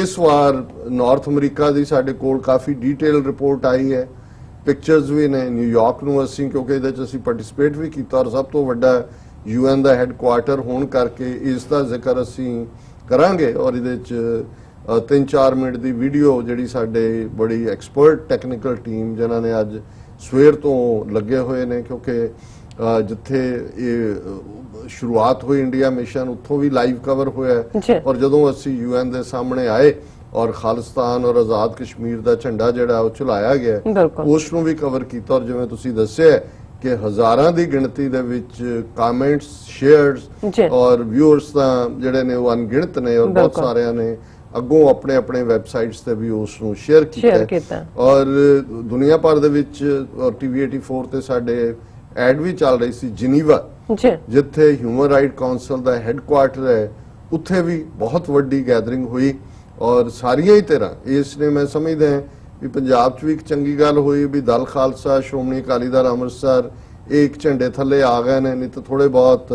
ਇਸ ਵਾਰ ਨਾਰਥ ਅਮਰੀਕਾ ਦੀ ਸਾਡੇ ਕੋਲ ਕਾਫੀ ਡੀਟੇਲ ਰਿਪੋਰਟ ਆਈ ਹੈ, ਪਿਕਚਰਸ ਵੀ ਨੇ। ਨਿਊਯਾਰਕ ਨੂੰ ਅਸੀਂ ਕਿਉਂਕਿ ਇਹਦੇ 'ਚ ਅਸੀਂ ਪਾਰਟਿਸਿਪੇਟ ਵੀ ਕੀਤਾ ਔਰ ਸਭ ਤੋਂ ਵੱਡਾ UN ਦਾ ਹੈੱਡਕੁਆਰਟਰ ਹੋਣ ਕਰਕੇ ਇਸ ਦਾ ਜ਼ਿਕਰ ਅਸੀਂ ਕਰਾਂਗੇ। ਔਰ ਇਹਦੇ 'ਚ 3-4 ਮਿੰਟ ਦੀ ਵੀਡੀਓ ਜਿਹੜੀ ਸਾਡੇ ਬੜੀ ਐਕਸਪਰਟ ਟੈਕਨੀਕਲ ਟੀਮ ਜਿਨ੍ਹਾਂ ਨੇ ਅੱਜ ਸਵੇਰ ਤੋਂ ਲੱਗੇ ਹੋਏ ਨੇ, ਕਿਉਂਕਿ ਜਿੱਥੇ ਇਹ ਸ਼ੁਰੂਆਤ ਹੋਈ ਇੰਡੀਆ ਮਿਸ਼ਨ ਉੱਥੋਂ ਵੀ ਲਾਈਵ ਕਵਰ ਹੋਇਆ। ਔਰ ਜਦੋਂ ਅਸੀਂ UN ਦੇ ਸਾਹਮਣੇ ਆਏ ਔਰ ਖਾਲਿਸਤਾਨ ਔਰ ਆਜ਼ਾਦ ਕਸ਼ਮੀਰ ਦਾ ਝੰਡਾ ਜਿਹੜਾ ਉਹ ਝੁਲਾਇਆ ਗਿਆ ਉਸ ਨੂੰ ਵੀ ਕਵਰ ਕੀਤਾ। ਔਰ ਜਿਵੇਂ ਤੁਸੀਂ ਦੱਸਿਆ ਕਿ ਹਜ਼ਾਰਾਂ ਦੀ ਗਿਣਤੀ ਦੇ ਵਿੱਚ ਕਮੈਂਟਸ, ਸ਼ੇਅਰਸ ਔਰ ਵਿਊਅਰਸ ਤਾਂ ਜਿਹੜੇ ਨੇ ਉਹ ਅਣਗਿਣਤ ਨੇ ਔਰ ਬਹੁਤ ਸਾਰਿਆਂ ਨੇ ਅੱਗੋਂ ਆਪਣੇ ਆਪਣੇ ਵੈਬਸਾਈਟਸ ਤੇ ਵੀ ਉਸ ਨੂੰ ਸ਼ੇਅਰ ਕੀਤਾ। ਔਰ ਦੁਨੀਆ ਭਰ ਦੇ ਵਿੱਚ ਟੀਵੀ 84 ਤੇ ਸਾਡੇ ਐਡ ਵੀ ਚੱਲ ਰਹੀ ਸੀ ਜਨੀਵਾ, ਜਿੱਥੇ ਹਿਊਮਨ ਰਾਈਟ ਕਾਉਂਸਲ ਦਾ ਹੈੱਡਕੁਆਰਟਰ ਹੈ, ਉੱਥੇ ਵੀ ਬਹੁਤ ਵੱਡੀ ਗੈਦਰਿੰਗ ਹੋਈ। ਔਰ ਸਾਰੀਆਂ ਹੀ ਤਰ੍ਹਾਂ ਇਸ ਨੇ ਮੈਂ ਸਮਝਦਾ ਵੀ ਪੰਜਾਬ 'ਚ ਵੀ ਇੱਕ ਚੰਗੀ ਗੱਲ ਹੋਈ ਵੀ ਦਲ ਖਾਲਸਾ, ਸ਼੍ਰੋਮਣੀ ਅਕਾਲੀ ਦਲ ਅੰਮ੍ਰਿਤਸਰ ਇਹ ਇੱਕ ਝੰਡੇ ਥੱਲੇ ਆ ਗਏ ਨੇ। ਨਹੀਂ ਤਾਂ ਥੋੜੇ ਬਹੁਤ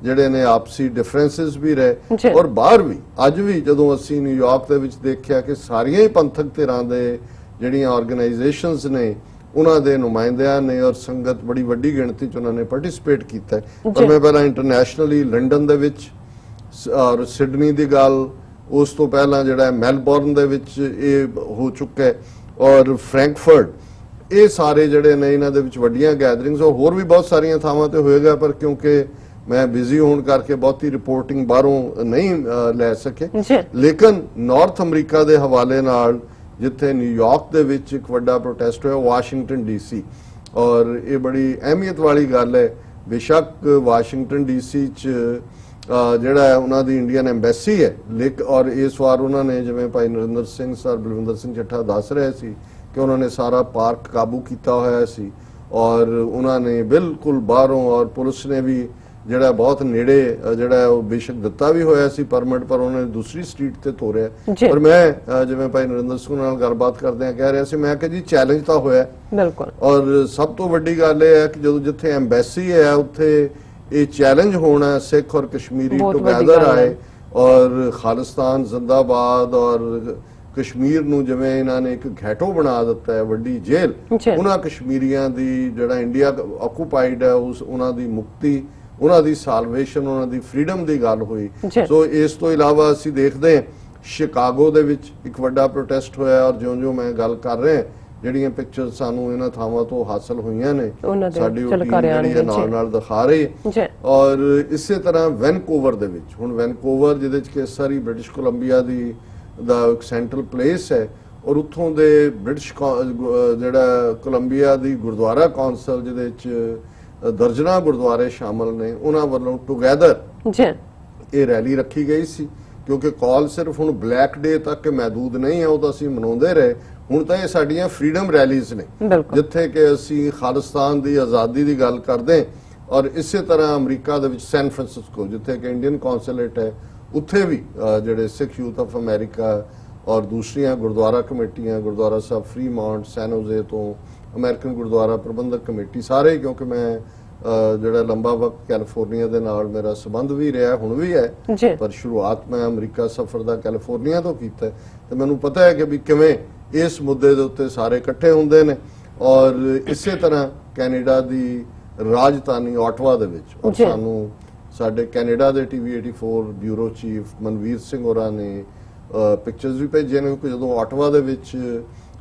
ਜਿਹੜੇ ਨੇ ਆਪਸੀ ਡਿਫਰੈਂਸਿਸ ਵੀ ਰਹੇ। ਔਰ ਬਾਹਰ ਵੀ ਅੱਜ ਵੀ ਜਦੋਂ ਅਸੀਂ ਨਿਊਯਾਰਕ ਦੇ ਵਿੱਚ ਦੇਖਿਆ ਕਿ ਸਾਰੀਆਂ ਹੀ ਪੰਥਕ ਧਿਰਾਂ ਦੇ ਜਿਹੜੀਆਂ ਆਰਗੇਨਾਈਜੇਸ਼ਨਸ ਨੇ ਉਹਨਾਂ ਦੇ ਨੁਮਾਇੰਦਿਆਂ ਨੇ ਔਰ ਸੰਗਤ ਬੜੀ ਵੱਡੀ ਗਿਣਤੀ 'ਚ ਉਹਨਾਂ ਨੇ ਪਾਰਟਿਸਿਪੇਟ ਕੀਤਾ। ਪਰ ਮੈਂ ਪਹਿਲਾਂ ਇੰਟਰਨੈਸ਼ਨਲੀ ਲੰਡਨ ਦੇ ਵਿੱਚ ਔਰ ਸਿਡਨੀ ਦੀ ਗੱਲ, ਉਸ ਤੋਂ ਪਹਿਲਾਂ ਜਿਹੜਾ ਮੈਲਬੌਰਨ ਦੇ ਵਿੱਚ ਇਹ ਹੋ ਚੁੱਕਾ ਹੈ ਔਰ ਫਰੈਂਕਫਰਟ, ਇਹ ਸਾਰੇ ਜਿਹੜੇ ਨੇ ਇਹਨਾਂ ਦੇ ਵਿੱਚ ਵੱਡੀਆਂ ਗੈਦਰਿੰਗਸ ਹੋਰ ਵੀ ਬਹੁਤ ਸਾਰੀਆਂ ਥਾਵਾਂ ਤੇ ਹੋਏਗਾ। ਪਰ ਕਿਉਂਕਿ ਮੈਂ ਬਿਜ਼ੀ ਹੋਣ ਕਰਕੇ ਬਹੁਤੀ ਰਿਪੋਰਟਿੰਗ ਬਾਹਰੋਂ ਨਹੀਂ ਲੈ ਸਕੇ, ਲੇਕਿਨ ਨਾਰਥ ਅਮਰੀਕਾ ਦੇ ਹਵਾਲੇ ਨਾਲ ਜਿੱਥੇ ਨਿਊਯਾਰਕ ਦੇ ਵਿੱਚ ਇੱਕ ਵੱਡਾ ਪ੍ਰੋਟੈਸਟ ਹੋਇਆ, ਵਾਸ਼ਿੰਗਟਨ ਡੀਸੀ, ਔਰ ਇਹ ਬੜੀ ਅਹਿਮੀਅਤ ਵਾਲੀ ਗੱਲ ਹੈ। ਬੇਸ਼ੱਕ ਵਾਸ਼ਿੰਗਟਨ ਡੀਸੀ 'ਚ ਜਿਹੜਾ ਉਹਨਾਂ ਦੀ ਇੰਡੀਅਨ ਐਮਬੈਸੀ ਹੈ, ਲੇਕਿਨ ਔਰ ਇਸ ਵਾਰ ਉਹਨਾਂ ਨੇ ਜਿਵੇਂ ਭਾਈ ਨਰਿੰਦਰ ਸਿੰਘ ਸਰ, ਬਲਵਿੰਦਰ ਸਿੰਘ ਚੱਠਾ ਦੱਸ ਰਹੇ ਸੀ ਕਿ ਉਹਨਾਂ ਨੇ ਸਾਰਾ ਪਾਰਕ ਕਾਬੂ ਕੀਤਾ ਹੋਇਆ ਸੀ ਔਰ ਉਹਨਾਂ ਨੇ ਬਿਲਕੁਲ ਬਾਹਰੋਂ ਔਰ ਪੁਲਿਸ ਨੇ ਵੀ ਜਿਹੜਾ ਬਹੁਤ ਨੇੜੇ ਜਿਹੜਾ ਉਹ ਬੇਸ਼ੱਕ ਦਿੱਤਾ ਵੀ ਹੋਇਆ ਸੀ ਪਰਮਿਟ, ਪਰ ਉਹਨਾਂ ਨੇ ਦੂਸਰੀ ਸਟਰੀਟ ਤੇ ਤੋਰਿਆ। ਪਰ ਮੈਂ ਜਿਵੇਂ ਭਾਈ ਨਰਿੰਦਰ ਸਿੰਘ ਨਾਲ ਗੱਲਬਾਤ ਕਰਦੇ ਆ ਕਹਿ ਰਿਹਾ ਸੀ, ਮੈਂ ਕਿਹਾ ਜੀ ਚੈਲੰਜ ਤਾਂ ਹੋਇਆ ਬਿਲਕੁਲ, ਔਰ ਸਭ ਤੋਂ ਵੱਡੀ ਗੱਲ ਇਹ ਹੈ ਕਿ ਜਦੋਂ ਜਿੱਥੇ ਐਮਬੈਸੀ ਹੈ ਉੱਥੇ ਇਹ ਚੈਲੰਜ ਹੋਣਾ ਸਿੱਖ ਔਰ ਕਸ਼ਮੀਰੀ ਟੁਗੈਦਰ ਆਏ ਔਰ ਖਾਲਿਸਤਾਨ ਜ਼ਿੰਦਾਬਾਦ ਔਰ ਕਸ਼ਮੀਰ ਨੂੰ ਜਿਵੇਂ ਇਹਨਾਂ ਨੇ ਇੱਕ ਘੈਟੋ ਬਣਾ ਦਿੱਤਾ ਹੈ, ਵੱਡੀ ਜੇਲ੍ਹ, ਉਹਨਾਂ ਕਸ਼ਮੀਰੀਆਂ ਦੀ ਜਿਹੜਾ ਇੰਡੀਆ ਆਕੂਪਾਈਡ ਹੈ ਉਸ ਉਹਨਾਂ ਦੀ ਮੁਕਤੀ, ਉਹਨਾਂ ਦੀ ਸਾਲਵੇਸ਼ਨ, ਉਹਨਾਂ ਦੀ ਫਰੀडम ਦੀ ਗੱਲ ਹੋਈ। ਸੋ ਇਸ ਤੋਂ ਇਲਾਵਾ ਅਸੀਂ ਦੇਖਦੇ ਹਾਂ ਸ਼ਿਕਾਗੋ ਦੇ ਵਿੱਚ ਇੱਕ ਵੱਡਾ ਪ੍ਰੋਟੈਸਟ ਹੋਇਆ ਔਰ ਜਿਉਂ-ਜਿਉਂ ਮੈਂ ਗੱਲ ਕਰ ਰਿਹਾ ਜਿਹੜੀਆਂ ਪਿਕਚਰ ਸਾਨੂੰ ਇਹਨਾਂ ਥਾਵਾਂ ਤੋਂ ਹਾਸਲ ਹੋਈਆਂ ਨੇ ਸਾਡੀ ਟੀਮ ਜਿਹੜੀ ਨਾਲ ਦਿਖਾ ਰਹੀ ਹੈ। ਔਰ ਇਸੇ ਤਰ੍ਹਾਂ ਵੈਨਕੂਵਰ ਦੇ ਵਿੱਚ, ਹੁਣ ਵੈਨਕੂਵਰ ਜਿਹਦੇ ਚ ਕਿ ਸਾਰੀ ਬ੍ਰਿਟਿਸ਼ ਕੋਲੰਬੀਆ ਦੀ ਦਾ ਇੱਕ ਸੈਂਟਰਲ ਪਲੇਸ ਹੈ ਔਰ ਉੱਥੋਂ ਦੇ ਬ੍ਰਿਟਿਸ਼ ਜਿਹੜਾ ਕੋਲੰਬੀਆ ਦੀ ਗੁਰਦੁਆਰਾ ਕੌਂਸਲ ਜਿਹਦੇ ਚ ਦਰਜਨਾਂ ਗੁਰਦੁਆਰੇ ਸ਼ਾਮਲ ਨੇ, ਉਹਨਾਂ ਵੱਲੋਂ ਟੁਗੈਦਰ ਇਹ ਰੈਲੀ ਰੱਖੀ ਗਈ ਸੀ। ਕਿਉਂਕਿ ਕਾਲ ਸਿਰਫ ਹੁਣ ਬਲੈਕ ਡੇ ਤੱਕ ਮਹਿਦੂਦ ਨਹੀਂ ਹੈ, ਉਹ ਤਾਂ ਅਸੀਂ ਮਨਾਉਂਦੇ ਰਹੇ, ਹੁਣ ਤਾਂ ਇਹ ਸਾਡੀਆਂ ਫਰੀडम ਰੈਲੀਜ਼ ਨੇ ਜਿੱਥੇ ਕਿ ਅਸੀਂ ਖਾਲਿਸਤਾਨ ਦੀ ਆਜ਼ਾਦੀ ਦੀ ਗੱਲ ਕਰਦੇ। ਔਰ ਇਸੇ ਤਰ੍ਹਾਂ ਅਮਰੀਕਾ ਦੇ ਵਿੱਚ ਸੈਨ ਫਰਾਂਸਿਸਕੋ ਜਿੱਥੇ ਕਿ ਇੰਡੀਅਨ ਕੌਂਸੂਲੇਟ ਹੈ, ਉੱਥੇ ਵੀ ਜਿਹੜੇ ਸਿੱਖ ਯੂਥ ਆਫ ਅਮਰੀਕਾ ਔਰ ਦੂਸਰੀਆਂ ਗੁਰਦੁਆਰਾ ਕਮੇਟੀਆਂ, ਗੁਰਦੁਆਰਾ ਸਾਹਿਬ ਫਰੀਮੌਂਟ, ਸੈਨ ਹੋਜ਼ੇ ਤੋਂ ਅਮਰੀਕਨ ਗੁਰਦੁਆਰਾ ਪ੍ਰਬੰਧਕ ਕਮੇਟੀ, ਸਾਰੇ, ਕਿਉਂਕਿ ਮੈਂ ਜਿਹੜਾ ਲੰਬਾ ਵਕਤ ਕੈਲੀਫੋਰਨੀਆ ਦੇ ਨਾਲ ਮੇਰਾ ਸੰਬੰਧ ਵੀ ਰਿਹਾ, ਹੁਣ ਵੀ ਹੈ, ਪਰ ਸ਼ੁਰੂਆਤ ਮੈਂ ਅਮਰੀਕਾ ਸਫ਼ਰ ਦਾ ਕੈਲੀਫੋਰਨੀਆ ਤੋਂ ਕੀਤਾ ਤੇ ਮੈਨੂੰ ਪਤਾ ਹੈ ਕਿ ਵੀ ਕਿਵੇਂ ਇਸ ਮੁੱਦੇ ਦੇ ਉੱਤੇ ਸਾਰੇ ਇਕੱਠੇ ਹੁੰਦੇ ਨੇ। ਔਰ ਇਸੇ ਤਰ੍ਹਾਂ ਕੈਨੇਡਾ ਦੀ ਰਾਜਧਾਨੀ ਆਟਵਾ ਦੇ ਵਿੱਚ, ਔਰ ਸਾਨੂੰ ਸਾਡੇ ਕੈਨੇਡਾ ਦੇ TV 84 bureau chief Manveer Singh ਹੋਰਾਂ ਨੇ ਪਿਕਚਰਸ ਵੀ ਭੇਜੇ ਨੇ ਕਿ ਜਦੋਂ ਆਟਵਾ ਦੇ ਵਿੱਚ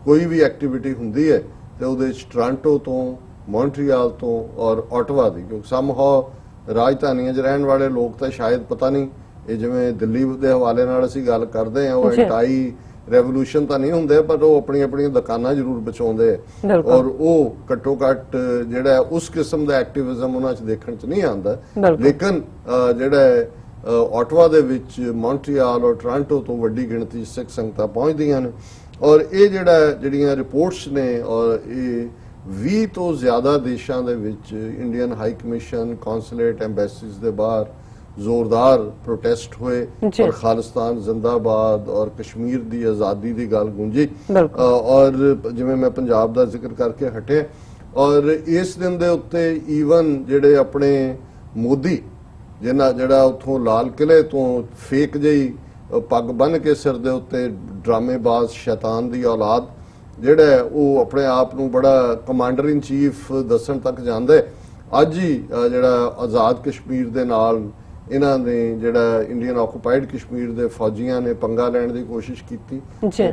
ਕੋਈ ਵੀ ਐਕਟੀਵਿਟੀ ਹੁੰਦੀ ਹੈ ਤੇ ਉਹਦੇ ਵਿੱਚ ਟੋਰਾਂਟੋ ਤੋਂ, ਮੌਂਟਰੀਅਲ ਤੋਂ ਔਰ ਆਟਵਾ ਦੀ, ਕਿਉਂਕਿ ਸਮਹਾਉ ਰਾਜਧਾਨੀਆਂ 'ਚ ਰਹਿਣ ਵਾਲੇ ਲੋਕ ਤਾਂ ਸ਼ਾਇਦ ਪਤਾ ਨਹੀਂ, ਇਹ ਜਿਵੇਂ ਦਿੱਲੀ ਦੇ ਹਵਾਲੇ ਨਾਲ ਅਸੀਂ ਗੱਲ ਕਰਦੇ ਹਾਂ, ਉਹ ਐਂਟਾਈ ਰੈਵੋਲੂਸ਼ਨ ਤਾਂ ਨਹੀਂ ਹੁੰਦੇ ਪਰ ਉਹ ਆਪਣੀਆਂ ਦੁਕਾਨਾਂ ਜ਼ਰੂਰ ਬਚਾਉਂਦੇ ਔਰ ਉਹ ਘੱਟੋ ਘੱਟ ਜਿਹੜਾ ਉਸ ਕਿਸਮ ਦਾ ਐਕਟਿਵਿਜ਼ਮ ਉਹਨਾਂ 'ਚ ਦੇਖਣ 'ਚ ਨਹੀਂ ਆਉਂਦਾ। ਲੇਕਿਨ ਜਿਹੜਾ ਆਟਵਾ ਦੇ ਵਿੱਚ ਮੌਂਟਰੀਅਲ ਔਰ ਟੋਰਾਂਟੋ ਤੋਂ ਵੱਡੀ ਗਿਣਤੀ ਸਿੱਖ ਸੰਗਤਾਂ ਪਹੁੰਚਦੀਆਂ ਨੇ ਔਰ ਇਹ ਜਿਹੜੀਆਂ ਰਿਪੋਰਟਸ ਨੇ ਔਰ ਇਹ 20 ਤੋਂ ਜ਼ਿਆਦਾ ਦੇਸ਼ਾਂ ਦੇ ਵਿੱਚ Indian high commission, consulate, embassies ਦੇ ਬਾਹਰ ਜ਼ੋਰਦਾਰ ਪ੍ਰੋਟੈਸਟ ਹੋਏ ਔਰ ਖਾਲਿਸਤਾਨ ਜ਼ਿੰਦਾਬਾਦ ਔਰ ਕਸ਼ਮੀਰ ਦੀ ਆਜ਼ਾਦੀ ਦੀ ਗੱਲ ਗੂੰਜੀ। ਔਰ ਜਿਵੇਂ ਮੈਂ ਪੰਜਾਬ ਦਾ ਜ਼ਿਕਰ ਕਰਕੇ ਹਟਿਆ ਔਰ ਇਸ ਦਿਨ ਦੇ ਉੱਤੇ ਈਵਨ ਜਿਹੜੇ ਆਪਣੇ ਮੋਦੀ ਜਿਹੜਾ ਉੱਥੋਂ ਲਾਲ ਕਿਲੇ ਤੋਂ ਫੇਕ ਜਿਹੀ ਪੱਗ ਬੰਨ ਕੇ ਸਿਰ ਦੇ ਉੱਤੇ ਡਰਾਮੇਬਾਜ਼ ਸ਼ੈਤਾਨ ਦੀ ਔਲਾਦ ਜਿਹੜਾ ਉਹ ਆਪਣੇ ਆਪ ਨੂੰ ਬੜਾ ਕਮਾਂਡਰ ਇਨ ਚੀਫ ਦੱਸਣ ਤੱਕ ਜਾਂਦਾ ਹੈ, ਅੱਜ ਹੀ ਜਿਹੜਾ ਆਜ਼ਾਦ ਕਸ਼ਮੀਰ ਦੇ ਨਾਲ ਇਹਨਾਂ ਨੇ ਜਿਹੜਾ ਇੰਡੀਅਨ ਆਕੂਪਾਈਡ ਕਸ਼ਮੀਰ ਦੇ ਫੌਜੀਆਂ ਨੇ ਪੰਗਾ ਲੈਣ ਦੀ ਕੋਸ਼ਿਸ਼ ਕੀਤੀ।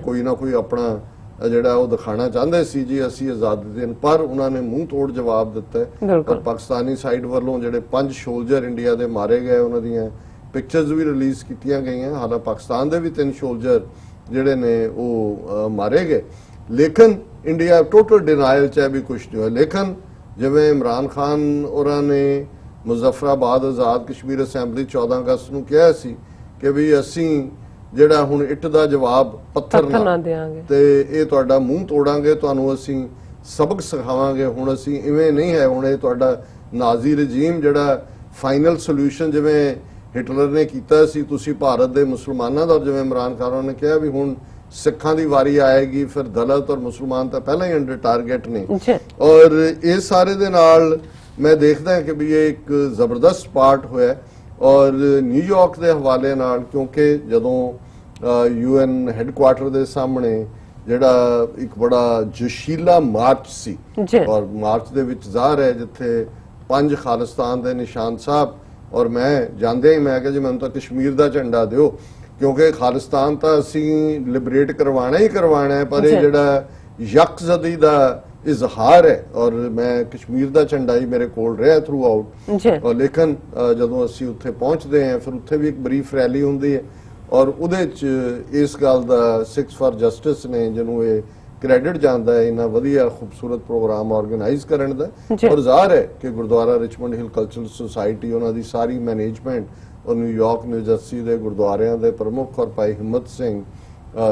ਕੋਈ ਨਾ ਕੋਈ ਆਪਣਾ ਜਿਹੜਾ ਉਹ ਦਿਖਾਣਾ ਚਾਹੁੰਦੇ ਸੀ ਜੀ ਅਸੀਂ ਆਜ਼ਾਦੀ ਦੇਣ, ਪਰ ਉਹਨਾਂ ਨੇ ਮੂੰਹ ਤੋੜ ਜਵਾਬ ਦਿੱਤਾ। ਪਰ ਪਾਕਿਸਤਾਨੀ ਸਾਈਡ ਵੱਲੋਂ ਜਿਹੜੇ 5 ਸੋਲਜਰ ਇੰਡੀਆ ਦੇ ਮਾਰੇ ਗਏ ਉਹਨਾਂ ਦੀਆਂ ਪਿਕਚਰਸ ਵੀ ਰਿਲੀਜ਼ ਕੀਤੀਆਂ ਗਈਆਂ। ਹਾਲਾਂਕਿ ਪਾਕਿਸਤਾਨ ਦੇ ਵੀ 3 ਸੋਲਜਰ ਜਿਹੜੇ ਨੇ ਉਹ ਮਾਰੇ ਗਏ। ਲੇਕਿन ਇੰਡੀਆ ਟੋਟਲ ਡਿਨਾਇਲ 'ਚ ਹੈ ਵੀ ਕੁਛ ਨਹੀਂ ਹੋਇਆ। ਲੇਕਿਨ ਜਿਵੇਂ ਇਮਰਾਨ ਖਾਨ ਹੋਰਾਂ ਨੇ ਮੁਜ਼ੱਫਰਾਬਾਦ ਆਜ਼ਾਦ ਕਸ਼ਮੀਰ ਅਸੈਂਬਲੀ 14 ਅਗਸਤ ਨੂੰ ਕਿਹਾ ਸੀ ਕਿ ਵੀ ਅਸੀਂ ਜਿਹੜਾ ਹੁਣ ਇੱਟ ਦਾ ਜਵਾਬ ਪੱਥਰ ਨਾ ਦੇਵਾਂਗੇ ਤੇ ਇਹ ਤੁਹਾਡਾ ਮੂੰਹ ਤੋੜਾਂਗੇ, ਤੁਹਾਨੂੰ ਅਸੀਂ ਸਬਕ ਸਿਖਾਵਾਂਗੇ। ਹੁਣ ਅਸੀਂ ਇਵੇਂ ਨਹੀਂ ਹੈ, ਹੁਣ ਇਹ ਤੁਹਾਡਾ ਨਾਜ਼ੀ ਰਜੀਮ ਜਿਹੜਾ ਫਾਈਨਲ ਸੋਲੂਸ਼ਨ ਜਿਵੇਂ ਹਿਟਲਰ ਨੇ ਕੀਤਾ ਸੀ, ਤੁਸੀਂ ਭਾਰਤ ਦੇ ਮੁਸਲਮਾਨਾਂ ਦਾ, ਜਿਵੇਂ ਇਮਰਾਨ ਖਾਨ ਨੇ ਕਿਹਾ ਵੀ ਹੁਣ ਸਿੱਖਾਂ ਦੀ ਵਾਰੀ ਆਏਗੀ, ਫਿਰ ਦਲਿਤ ਔਰ ਮੁਸਲਮਾਨ ਤਾਂ ਪਹਿਲਾਂ ਹੀ ਅੰਡਰ ਟਾਰਗੇਟ ਨੇ। ਔਰ ਇਹ ਸਾਰੇ ਦੇ ਨਾਲ ਮੈਂ ਦੇਖਦਾ ਹਾਂ ਕਿ ਵੀ ਇਹ ਇੱਕ ਜ਼ਬਰਦਸਤ ਪਾਰਟ ਹੋਇਆ। ਔਰ ਨਿਊਯਾਰਕ ਦੇ ਹਵਾਲੇ ਨਾਲ, ਕਿਉਂਕਿ ਜਦੋਂ UN ਹੈੱਡਕੁਆਰਟਰ ਦੇ ਸਾਹਮਣੇ ਜਿਹੜਾ ਇੱਕ ਬੜਾ ਜੋਸ਼ੀਲਾ ਮਾਰਚ ਸੀ, ਔਰ ਮਾਰਚ ਦੇ ਵਿੱਚ ਜ਼ਾਹਰ ਹੈ ਜਿੱਥੇ 5 ਖਾਲਿਸਤਾਨ ਦੇ ਨਿਸ਼ਾਨ ਸਾਹਿਬ, ਔਰ ਮੈਂ ਜਾਂਦੇ ਹੀ ਮੈਂ ਕਿਹਾ ਜੀ ਮੈਨੂੰ ਤਾਂ ਕਸ਼ਮੀਰ ਦਾ ਝੰਡਾ ਦਿਓ, ਕਿਉਂਕਿ ਖਾਲਿਸਤਾਨ ਤਾਂ ਅਸੀਂ ਲਿਬਰੇਟ ਕਰਵਾਣਾ ਹੀ ਕਰਵਾਣਾ ਹੈ, ਪਰ ਇਹ ਜਿਹੜਾ ਯਕਜ਼ਦੀ ਦਾ ਇਜ਼ਹਾਰ ਹੈ, ਔਰ ਮੈਂ ਕਸ਼ਮੀਰ ਦਾ ਝੰਡਾ ਹੀ ਮੇਰੇ ਕੋਲ ਰਿਹਾ ਥਰੂ ਆਊਟ। ਔਰ ਲੇਕਿਨ ਜਦੋਂ ਅਸੀਂ ਉੱਥੇ ਪਹੁੰਚਦੇ ਹਾਂ ਫਿਰ ਉੱਥੇ ਵੀ ਇੱਕ ਬਰੀਫ ਰੈਲੀ ਹੁੰਦੀ ਹੈ, ਔਰ ਉਹਦੇ 'ਚ ਇਸ ਗੱਲ ਦਾ 6 ਫਾਰ ਜਸਟਿਸ ਨੇ ਜਿਹਨੂੰ ਇਹ ਕ੍ਰੈਡਿਟ ਜਾਂਦਾ ਹੈ ਇਹਨਾਂ ਵਧੀਆ ਖੂਬਸੂਰਤ ਪ੍ਰੋਗਰਾਮ ਆਰਗੇਨਾਈਜ਼ ਕਰਨ ਦਾ। ਔਰ ਜ਼ਾਹਰ ਹੈ ਕਿ ਗੁਰਦੁਆਰਾ ਰਿਚਮੰਡ ਹਿਲ ਕਲਚਰਲ ਸੁਸਾਇਟੀ ਉਹਨਾਂ ਦੀ ਸਾਰੀ ਮੈਨੇਜਮੈਂਟ ਔਰ ਨਿਊਯਾਰਕ ਨਿਊ ਜਰਸੀ ਦੇ ਗੁਰਦੁਆਰਿਆਂ ਦੇ ਪ੍ਰਮੁੱਖ ਔਰ ਭਾਈ ਹਿੰਮਤ ਸਿੰਘ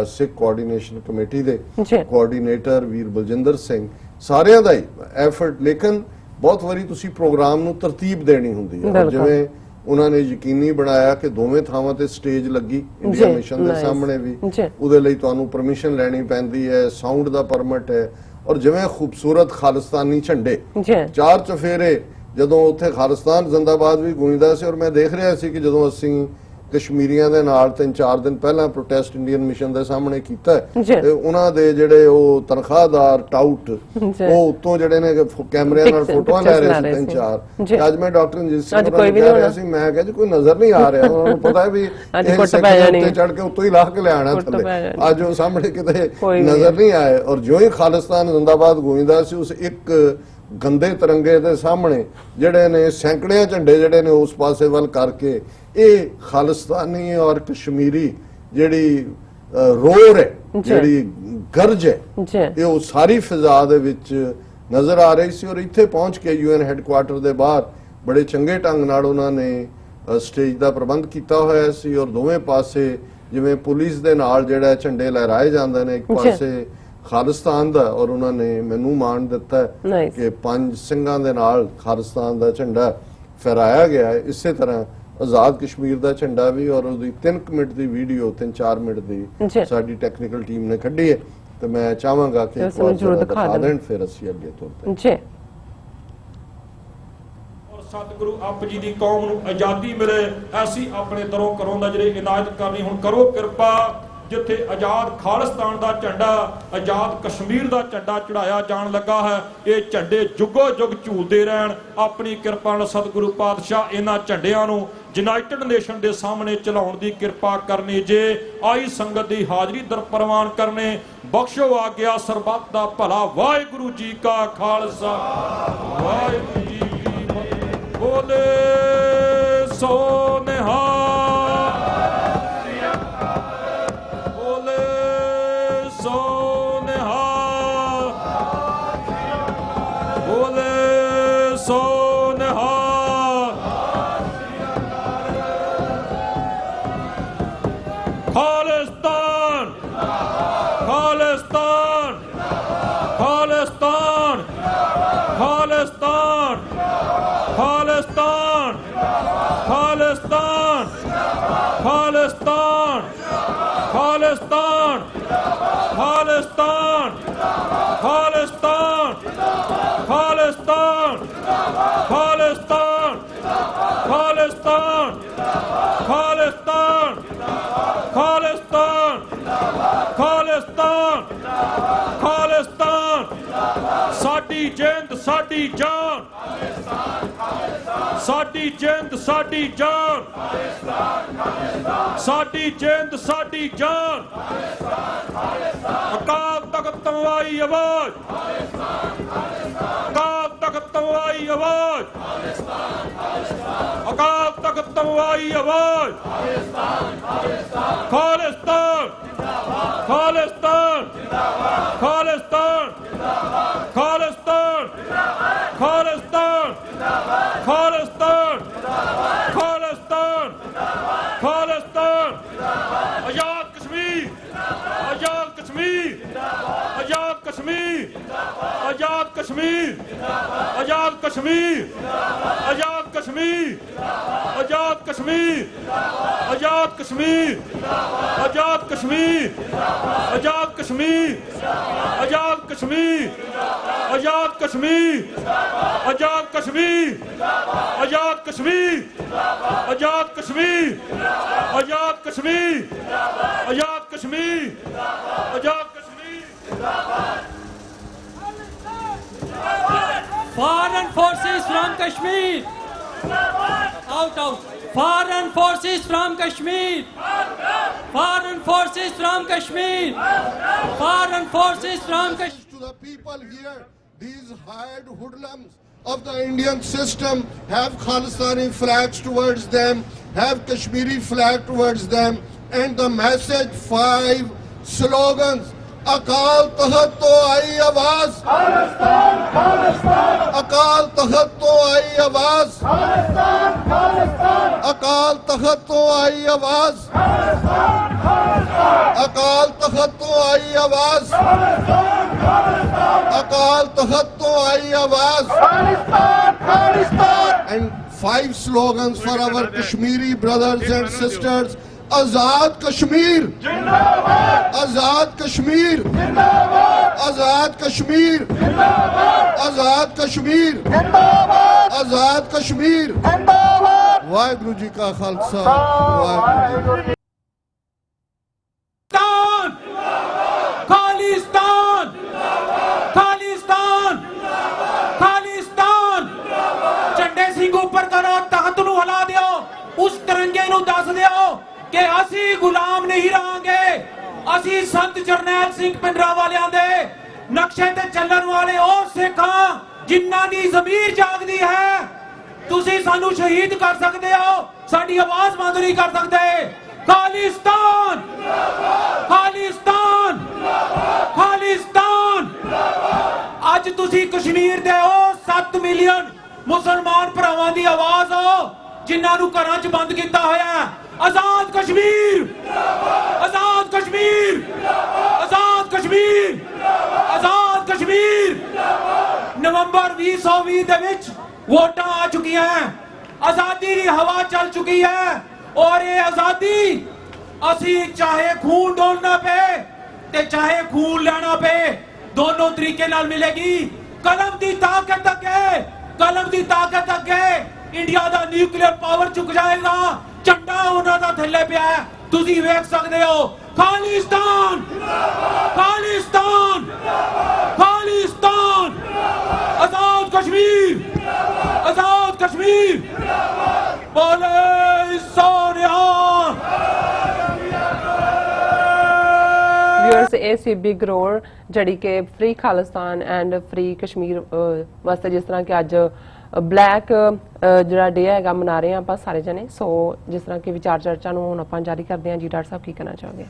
ਸਿੱਖ ਕੋਆਰਡੀਨੇਸ਼ਨ ਕਮੇਟੀ ਦੇ ਕੋਆਰਡੀਨੇਟਰ ਵੀਰ ਬਲਜਿੰਦਰ ਸਿੰਘ, ਸਾਰਿਆਂ ਦਾ ਹੀ ਐਫਰਟ। ਲੇਕਿਨ ਬਹੁਤ ਵਾਰੀ ਤੁਸੀਂ ਪ੍ਰੋਗਰਾਮ ਨੂੰ ਤਰਤੀਬ ਦੇਣੀ ਹੁੰਦੀ ਹੈ, ਜਿਵੇਂ ਉਹਨਾਂ ਨੇ ਯਕੀਨੀ ਬਣਾਇਆ ਕਿ ਦੋਵੇਂ ਥਾਵਾਂ ਤੇ ਸਟੇਜ ਲੱਗੀ ਇੰਡੀਆ ਮਿਸ਼ਨ ਦੇ ਸਾਹਮਣੇ ਵੀ, ਉਹਦੇ ਲਈ ਤੁਹਾਨੂੰ ਪਰਮਿਸ਼ਨ ਲੈਣੀ ਪੈਂਦੀ ਹੈ, ਸਾਊਂਡ ਦਾ ਪਰਮਿਟ ਹੈ। ਔਰ ਜਿਵੇਂ ਖੂਬਸੂਰਤ ਖਾਲਿਸਤਾਨੀ ਝੰਡੇ 4 ਚਫੇਰੇ ਜਦੋਂ ਉੱਥੇ ਖਾਲਿਸਤਾਨ ਜ਼ਿੰਦਾਬਾਦ ਵੀ ਗੂੰਜਦਾ ਸੀ, ਔਰ ਮੈਂ ਦੇਖ ਰਿਹਾ ਸੀ ਕਿ ਜਦੋਂ ਅਸੀਂ ਕਸ਼ਮੀਰੀਆਂ ਦੇ ਨਾਲ 3-4 ਦਿਨ ਪਹਿਲਾਂ ਪ੍ਰੋਟੈਸਟ ਇੰਡੀਅਨ ਮਿਸ਼ਨ ਦੇ ਸਾਹਮਣੇ ਕੀਤਾ ਤੇ ਉਹਨਾਂ ਦੇ ਜਿਹੜੇ ਉਹ ਤਨਖਾਹਦਾਰ ਟਾਊਟ ਉਹ ਉੱਤੋਂ ਜਿਹੜੇ ਨੇ ਕੈਮਰਿਆਂ ਨਾਲ ਫੋਟੋਆਂ ਲੈ ਰਹੇ ਸੀ 3-4। ਅੱਜ ਮੈਂ ਡਾਕਟਰ ਰਣਜੀਤ ਸਿੰਘ ਨੂੰ ਕਹਿ ਰਿਹਾ ਸੀ, ਮੈਂ ਕਿਹਾ ਜੀ ਕੋਈ ਨਜ਼ਰ ਨਹੀਂ ਆ ਰਿਹਾ, ਉਹਨਾਂ ਨੂੰ ਪਤਾ ਹੈ ਵੀ ਇਹ ਉੱਤੇ ਚੜ ਕੇ ਉੱਤੋਂ ਹੀ ਲਾਹ ਕੇ ਲਿਆਣਾ ਥੱਲੇ, ਅੱਜ ਉਹ ਸਾਹਮਣੇ ਕਿਤੇ ਨਜ਼ਰ ਨਹੀਂ ਆਏ। ਔਰ ਜਿਉਂ ਹੀ ਖਾਲਿਸਤਾਨ ਜ਼ਿੰਦਾਬਾਦ ਗੂੰਜਦਾ ਸੀ, ਉਸ ਇੱਕ ਗੰਦੇ ਤਿਰੰਗੇ ਦੇ ਸਾਹਮਣੇ ਜਿਹੜੇ ਨੇ ਸੈਂਕੜਿਆਂ ਝੰਡੇ ਜਿਹੜੇ ਨੇ ਉਸ ਪਾਸੇ ਵੱਲ ਕਰਕੇ ਇਹ ਖਾਲਿਸਤਾਨੀ ਔਰ ਕਸ਼ਮੀਰੀ ਜਿਹੜੀ ਰੋਰ ਹੈ, ਜਿਹੜੀ ਗਰਜ ਹੈ, ਇਹ ਉਹ ਸਾਰੀ ਫਿਜ਼ਾ ਦੇ ਵਿੱਚ ਨਜ਼ਰ ਆ ਰਹੀ ਸੀ। ਔਰ ਇੱਥੇ ਪਹੁੰਚ ਕੇ UN ਹੈੱਡਕੁਆਰਟਰ ਦੇ ਬਾਹਰ ਬੜੇ ਚੰਗੇ ਢੰਗ ਨਾਲ ਉਹਨਾਂ ਨੇ ਸਟੇਜ ਦਾ ਪ੍ਰਬੰਧ ਕੀਤਾ ਹੋਇਆ ਸੀ, ਔਰ ਦੋਵੇਂ ਪਾਸੇ ਜਿਵੇਂ ਪੁਲਿਸ ਦੇ ਨਾਲ ਜਿਹੜਾ ਝੰਡੇ ਲਹਿਰਾਏ ਜਾਂਦੇ ਨੇ, ਇੱਕ ਪਾਸੇ ਖਾਲਿਸਤਾਨ ਦਾ, ਔਰ ਉਹਨਾਂ ਨੇ ਮੈਨੂੰ ਮਾਣ ਦਿੱਤਾ ਕਿ 5 ਸਿੰਘਾਂ ਦੇ ਨਾਲ ਖਾਲਿਸਤਾਨ ਦਾ ਝੰਡਾ ਫਹਿਰਾਇਆ ਗਿਆ ਹੈ। ਇਸੇ ਤਰ੍ਹਾਂ ਆਜ਼ਾਦ ਕਸ਼ਮੀਰ ਦਾ ਝੰਡਾ ਵੀ, ਔਰ ਉਹਦੀ 3 ਮਿੰਟ ਦੀ ਵੀਡੀਓ 3-4 ਮਿੰਟ ਦੀ ਸਾਡੀ ਟੈਕਨੀਕਲ ਟੀਮ ਨੇ ਕੱਢੀ ਹੈ, ਤੇ ਮੈਂ ਚਾਹਾਂਗਾ ਕਿ ਇੱਕ ਵਾਰ ਦਿਖਾ ਦੇਣ, ਫਿਰ ਅਸੀਂ ਅੱਗੇ ਤੁਰਦੇ ਹਾਂ। ਸਤਿਗੁਰੂ ਆਪ ਜੀ ਦੀ ਕੌਮ ਨੂੰ ਆਜ਼ਾਦੀ ਮਿਲੇ, ਐਸੀ ਆਪਣੇ ਦਰੋਂ ਕਰੋਂ ਦਾ ਜਿਹੜੇ ਇਨਾਇਤ ਕਰਨੀ। ਹੁਣ ਕਰੋ ਕਿਰਪਾ, ਜਿੱਥੇ ਆਜ਼ਾਦ ਖਾਲਿਸਤਾਨ ਦਾ ਝੰਡਾ, ਆਜ਼ਾਦ ਕਸ਼ਮੀਰ ਦਾ ਝੰਡਾ ਚੜਾਇਆ ਜਾਣ ਲੱਗਾ ਹੈ, ਇਹ ਝੰਡੇ ਜੁਗੋ ਜੁਗ ਝੂਲਦੇ ਰਹਿਣ। ਆਪਣੀ ਕਿਰਪਾ ਨਾਲ ਸਤਿਗੁਰੂ ਪਾਤਸ਼ਾਹ ਇਹਨਾਂ ਝੰਡਿਆਂ ਨੂੰ ਯੂਨਾਈਟਿਡ ਨੇਸ਼ਨ ਦੇ ਸਾਹਮਣੇ ਚਲਾਉਣ ਦੀ ਕਿਰਪਾ ਕਰਨੀ। ਜੇ ਆਈ ਸੰਗਤ ਦੀ ਹਾਜ਼ਰੀ ਦਰ ਪ੍ਰਵਾਨ ਕਰਨੇ, ਬਖਸ਼ੋ ਆਗਿਆ ਸਰਬੱਤ ਦਾ ਭਲਾ। ਵਾਹਿਗੁਰੂ ਜੀ ਕਾ ਖਾਲਸਾ, ਵਾਹਿਗੁਰੂ ਜੀ ਕੀ ਫਤਿਹ। ਬੋਲੇ ਸੋ ਨਿਹਾਲ। ਖਾਲਿਸਤਾਨ, ਖਾਲਿਸਤਾਨ, ਖਾਲਿਸਤਾਨ, ਖਾਲਿਸਤਾਨ, ਖਾਲਿਸਤਾਨ, ਖਾਲਿਸਤਾਨ, ਖਾਲਿਸਤਾਨ, ਖਾਲਿਸਤਾਨ, ਖਾਲਿਸਤਾਨ, ਖਾਲਿਸਤਾਨ, ਖਾਲਿਸਤਾਨ, ਖਾਲਿਸਤਾਨ, ਖਾਲਿਸਤਾਨ, ਖਾਲਿਸਤਾਨ, ਖਾਲਿਸਤਾਨ, ਖਾਲਿਸਤਾਨ, ਖਾਲਿਸਤਾਨ, ਸਾਡੀ ਜਿੰਦ ਸਾਡੀ ਜਾਨ, ਸਾਡੀ ਜਿੰਦ ਸਾਡੀ ਜਾਨ, ਸਾਡੀ ਜਿੰਦ ਸਾਡੀ ਜਾਨ। ਅਕਾਲ ਤਖ਼ਤ ਤੋਂ ਆਈ ਆਵਾਜ਼, ਅਕਾਲ ਤਖ਼ਤ ਤੋਂ ਆਈ ਆਵਾਜ਼, ਅਕਾਲ ਤਖ਼ਤ ਤੋਂ ਆਈ ਆਵਾਜ਼। ਖਾਲਿਸਤਾਨ, ਖਾਲਿਸਤਾਨ ਖਾਲਿਸਤਾਨ ਖਾਲਿਸਤਾਨ ਖਾਲਿਸਤਾਨ ਖਾਲਿਸਤਾਨ ਖਾਲਿਸਤਾਨ ਖਾਲਿਸਤਾਨ ਆਜ਼ਾਦ ਕਸ਼ਮੀਰ ਆਜ਼ਾਦ ਕਸ਼ਮੀਰ ਆਜ਼ਾਦ ਕਸ਼ਮੀਰ ਆਜ਼ਾਦ ਕਸ਼ਮੀਰ ਆਜ਼ਾਦ ਕਸ਼ਮੀਰ ਆਜ਼ਾਦ ਕਸ਼ਮੀਰ ਆਜ਼ਾਦ ਕਸ਼ਮੀਰ ਆਜ਼ਾਦ ਕਸ਼ਮੀਰ ਆਜ਼ਾਦ ਕਸ਼ਮੀਰ ਆਜ਼ਾਦ ਕਸ਼ਮੀਰ ਆਜ਼ਾਦ ਕਸ਼ਮੀਰ ਆਜ਼ਾਦ ਕਸ਼ਮੀਰ ਆਜ਼ਾਦ ਕਸ਼ਮੀਰ ਆਜ਼ਾਦ ਕਸ਼ਮੀਰ ਆਜ਼ਾਦ ਕਸ਼ਮੀਰ ਆਜ਼ਾਦ ਕਸ਼ਮੀਰ ਆਜ਼ਾਦ ਕਸ਼ਮੀਰ ਆਜ਼ਾਦ Kashmir Foreign forces from Kashmir. Out. Foreign forces from Kashmir. Foreign forces from Kashmir. Foreign forces from Kashmir. To the people here, these hired hoodlums of the Indian system have Khalistani flags towards them, have Kashmiri flag towards them, and the message 5 slogans. Akal Takht तो आई आवाज खालिस्तान खालिस्तान अकाल तख्त तो आई आवाज खालिस्तान खालिस्तान अकाल तख्त तो आई आवाज खालिस्तान खालिस्तान अकाल तख्त तो आई आवाज खालिस्तान खालिस्तान अकाल तख्त तो आई आवाज Khalistan Khalistan and 5 slogans for our Kashmiri brothers and sisters. आजाद कश्मीर जिंदाबाद आजाद कश्मीर जिंदाबाद आजाद कश्मीर जिंदाबाद आजाद कश्मीर जिंदाबाद आजाद कश्मीर जिंदाबाद वाहिगुरु जी का खालसा वाहिगुरु जी खालिस्तान खालिस्तान खालिस्तान झंडे सिंह ऊपर करो तख्त नूं हिला दिओ उस तिरंगे नूं दस दिओ कि असी गुलाम नहीं रहांगे असी संत जरनैल सिंह पिंडरावालियां दे नक्शे ते चलण वाले ओ सिखां जिन्हां दी ज़मीर जागदी है तुसी सानू शहीद कर सकदे हो साडी आवाज बंद नहीं कर सकदे खालिस्तान खालिस्तान खालिस्तान आज तुसी कश्मीर दे ओ 7 मिलियन मुसलमान भरावां दी आवाज हो जिन्हां नू घरां च बंद कीता होया है आजाद कश्मीर आजाद कश्मीर आजाद कश्मीर आजाद कश्मीर नवंबर 2020 दे विच वोटां आ चुकियां हैं आजादी दी हवा चल चुकी है और ये आजादी असी चाहे खून डोलना पे ते चाहे खून लेना पे दोनों तरीके नाल मिलेगी कलम दी ताकत अगे इंडिया दा न्यूक्लियर पावर चुक जाएगा झंडा उन्हां दा थल्ले पिया है तुसी वेख सकदे हो खालिस्तान खालिस्तान खालिस्तान आजाद कश्मीर बोले सोनिया व्यूअर्स ए सी बिग रोड जड़ी के free Khalistan and free Kashmir वास्ते जिस तरह के अज ब्लैक ਜਿਹੜਾ ਡੇ ਹੈਗਾ ਮਨਾ ਰਹੇ ਆ ਆਪਾਂ ਸਾਰੇ ਜਣੇ ਸੋ ਜਿਸ ਤਰ੍ਹਾਂ ਕਿ ਵਿਚਾਰ ਚਰਚਾ ਨੂੰ ਹੁਣ ਆਪਾਂ ਜਾਰੀ ਕਰਦੇ ਹਾਂ ਜੀ ਡਾਕਟਰ ਸਾਹਿਬ ਕੀ ਕਹਿਣਾ ਚਾਹੋਗੇ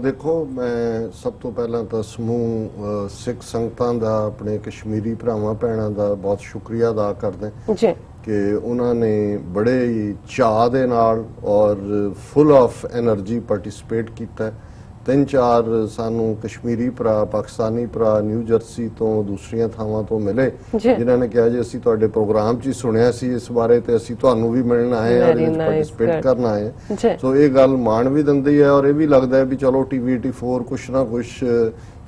ਦੇਖੋ ਮੈਂ ਸਭ ਤੋਂ ਪਹਿਲਾਂ ਤਾਂ ਸਮੂਹ ਸਿੱਖ ਸੰਗਤਾਂ ਦਾ ਆਪਣੇ ਕਸ਼ਮੀਰੀ ਭਰਾਵਾਂ ਭੈਣਾਂ ਦਾ ਬਹੁਤ ਸ਼ੁਕਰੀਆ ਅਦਾ ਕਰਦੇ ਜੀ ਕਿ ਉਹਨਾਂ ਨੇ ਬੜੇ ਹੀ ਚਾਅ ਦੇ ਨਾਲ ਔਰ ਫੁੱਲ ਆਫ એનર્ਜੀ ਪਾਰਟਿਸਿਪੇਟ ਕੀਤਾ 3-4 ਸਾਨੂੰ ਕਸ਼ਮੀਰੀ ਭਰਾ ਪਾਕਿਸਤਾਨੀ ਭਰਾ ਨਿਊ ਜਰਸੀ ਤੋਂ ਦੂਸਰੀਆਂ ਥਾਵਾਂ ਤੋਂ ਮਿਲੇ ਜਿਨ੍ਹਾਂ ਨੇ ਕਿਹਾ ਜੀ ਅਸੀਂ ਤੁਹਾਡੇ ਪ੍ਰੋਗਰਾਮ 'ਚ ਹੀ ਸੁਣਿਆ ਸੀ ਇਸ ਬਾਰੇ ਤੇ ਅਸੀਂ ਤੁਹਾਨੂੰ ਵੀ ਮਿਲਣ ਆਏ ਹਾਂ ਇਹਦੇ ਵਿੱਚ ਪਾਰਟਿਸਿਪੇਟ ਕਰਨ ਆਏ ਸੋ ਇਹ ਗੱਲ ਮਾਣ ਵੀ ਦਿੰਦੀ ਹੈ ਔਰ ਇਹ ਵੀ ਲੱਗਦਾ ਹੈ ਵੀ ਚਲੋ ਟੀਵੀ 84 ਕੁਛ ਨਾ ਕੁਛ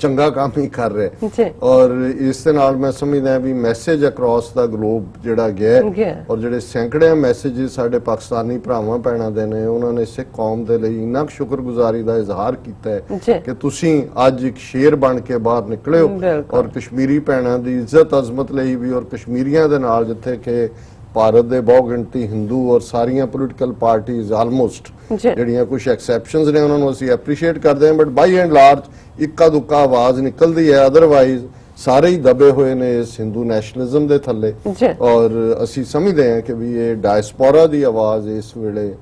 ਚੰਗਾ ਕੰਮ ਹੀ ਕਰ ਰਿਹਾ ਔਰ ਇਸ ਦੇ ਨਾਲ ਮੈਂ ਸਮਝਦਾ ਵੀ ਮੈਸੇਜ ਅਕ੍ਰੋਸ ਦਾ ਗਲੋਬ ਜਿਹੜਾ ਗਿਆ ਔਰ ਜਿਹੜੇ ਸੈਂਕੜਿਆਂ ਮੈਸੇजेस ਸਾਡੇ ਪਾਕਿਸਤਾਨੀ ਭਰਾਵਾਂ ਭੈਣਾਂ ਦੇ ਨੇ ਉਹਨਾਂ ਨੇ ਸਿੱਖ ਕੌਮ ਦੇ ਲਈ ਇੰਨਾ ਸ਼ੁਕਰਗੁਜ਼ਾਰੀ ਦਾ ਇਜ਼ਹਾਰ ਕੀਤਾ ਹੈ ਕਿ ਤੁਸੀਂ ਅੱਜ ਇੱਕ ਸ਼ੇਰ ਬਣ ਕੇ ਬਾਹਰ ਨਿਕਲੇ ਹੋ ਔਰ ਕਸ਼ਮੀਰੀ ਭੈਣਾਂ ਦੀ ਇੱਜ਼ਤ ਅਜ਼ਮਤ ਲਈ ਵੀ ਔਰ ਕਸ਼ਮੀਰੀਆਂ ਦੇ ਨਾਲ ਜਿੱਥੇ ਕਿ ਭਾਰਤ ਦੇ ਬਹੁ ਗਿਣਤੀ ਹਿੰਦੂ ਔਰ ਸਾਰੀਆਂ ਪੋਲੀਟੀਕਲ ਪਾਰਟੀਆਂ ਆਲਮੋਸਟ ਜਿਹੜੀਆਂ ਕੁਝ ਐਕਸੈਪਸ਼ਨਸ ਨੇ ਉਹਨਾਂ ਨੂੰ ਅਸੀਂ ਐਪਰੀਸ਼ੀਏਟ ਕਰਦੇ ਹਾਂ ਬਟ ਬਾਈ ਐਂਡ ਲਾਰਜ ਇੱਕਾ ਦੁੱਕਾ ਆਵਾਜ਼ ਨਿਕਲਦੀ ਹੈ ਅਦਰਵਾਈਜ਼ ਸਾਰੇ ਹੀ ਦਬੇ ਹੋਏ ਨੇ ਇਸ ਹਿੰਦੂ ਨੈਸ਼ਨਲਿਜ਼ਮ ਦੇ ਥੱਲੇ ਔਰ ਅਸੀਂ ਸਮਝਦੇ ਹਾਂ ਕਿ ਵੀ ਇਹ ਡਾਇਸਪੋਰਾ ਦੀ ਆਵਾਜ਼ ਇਸ ਵੇਲੇ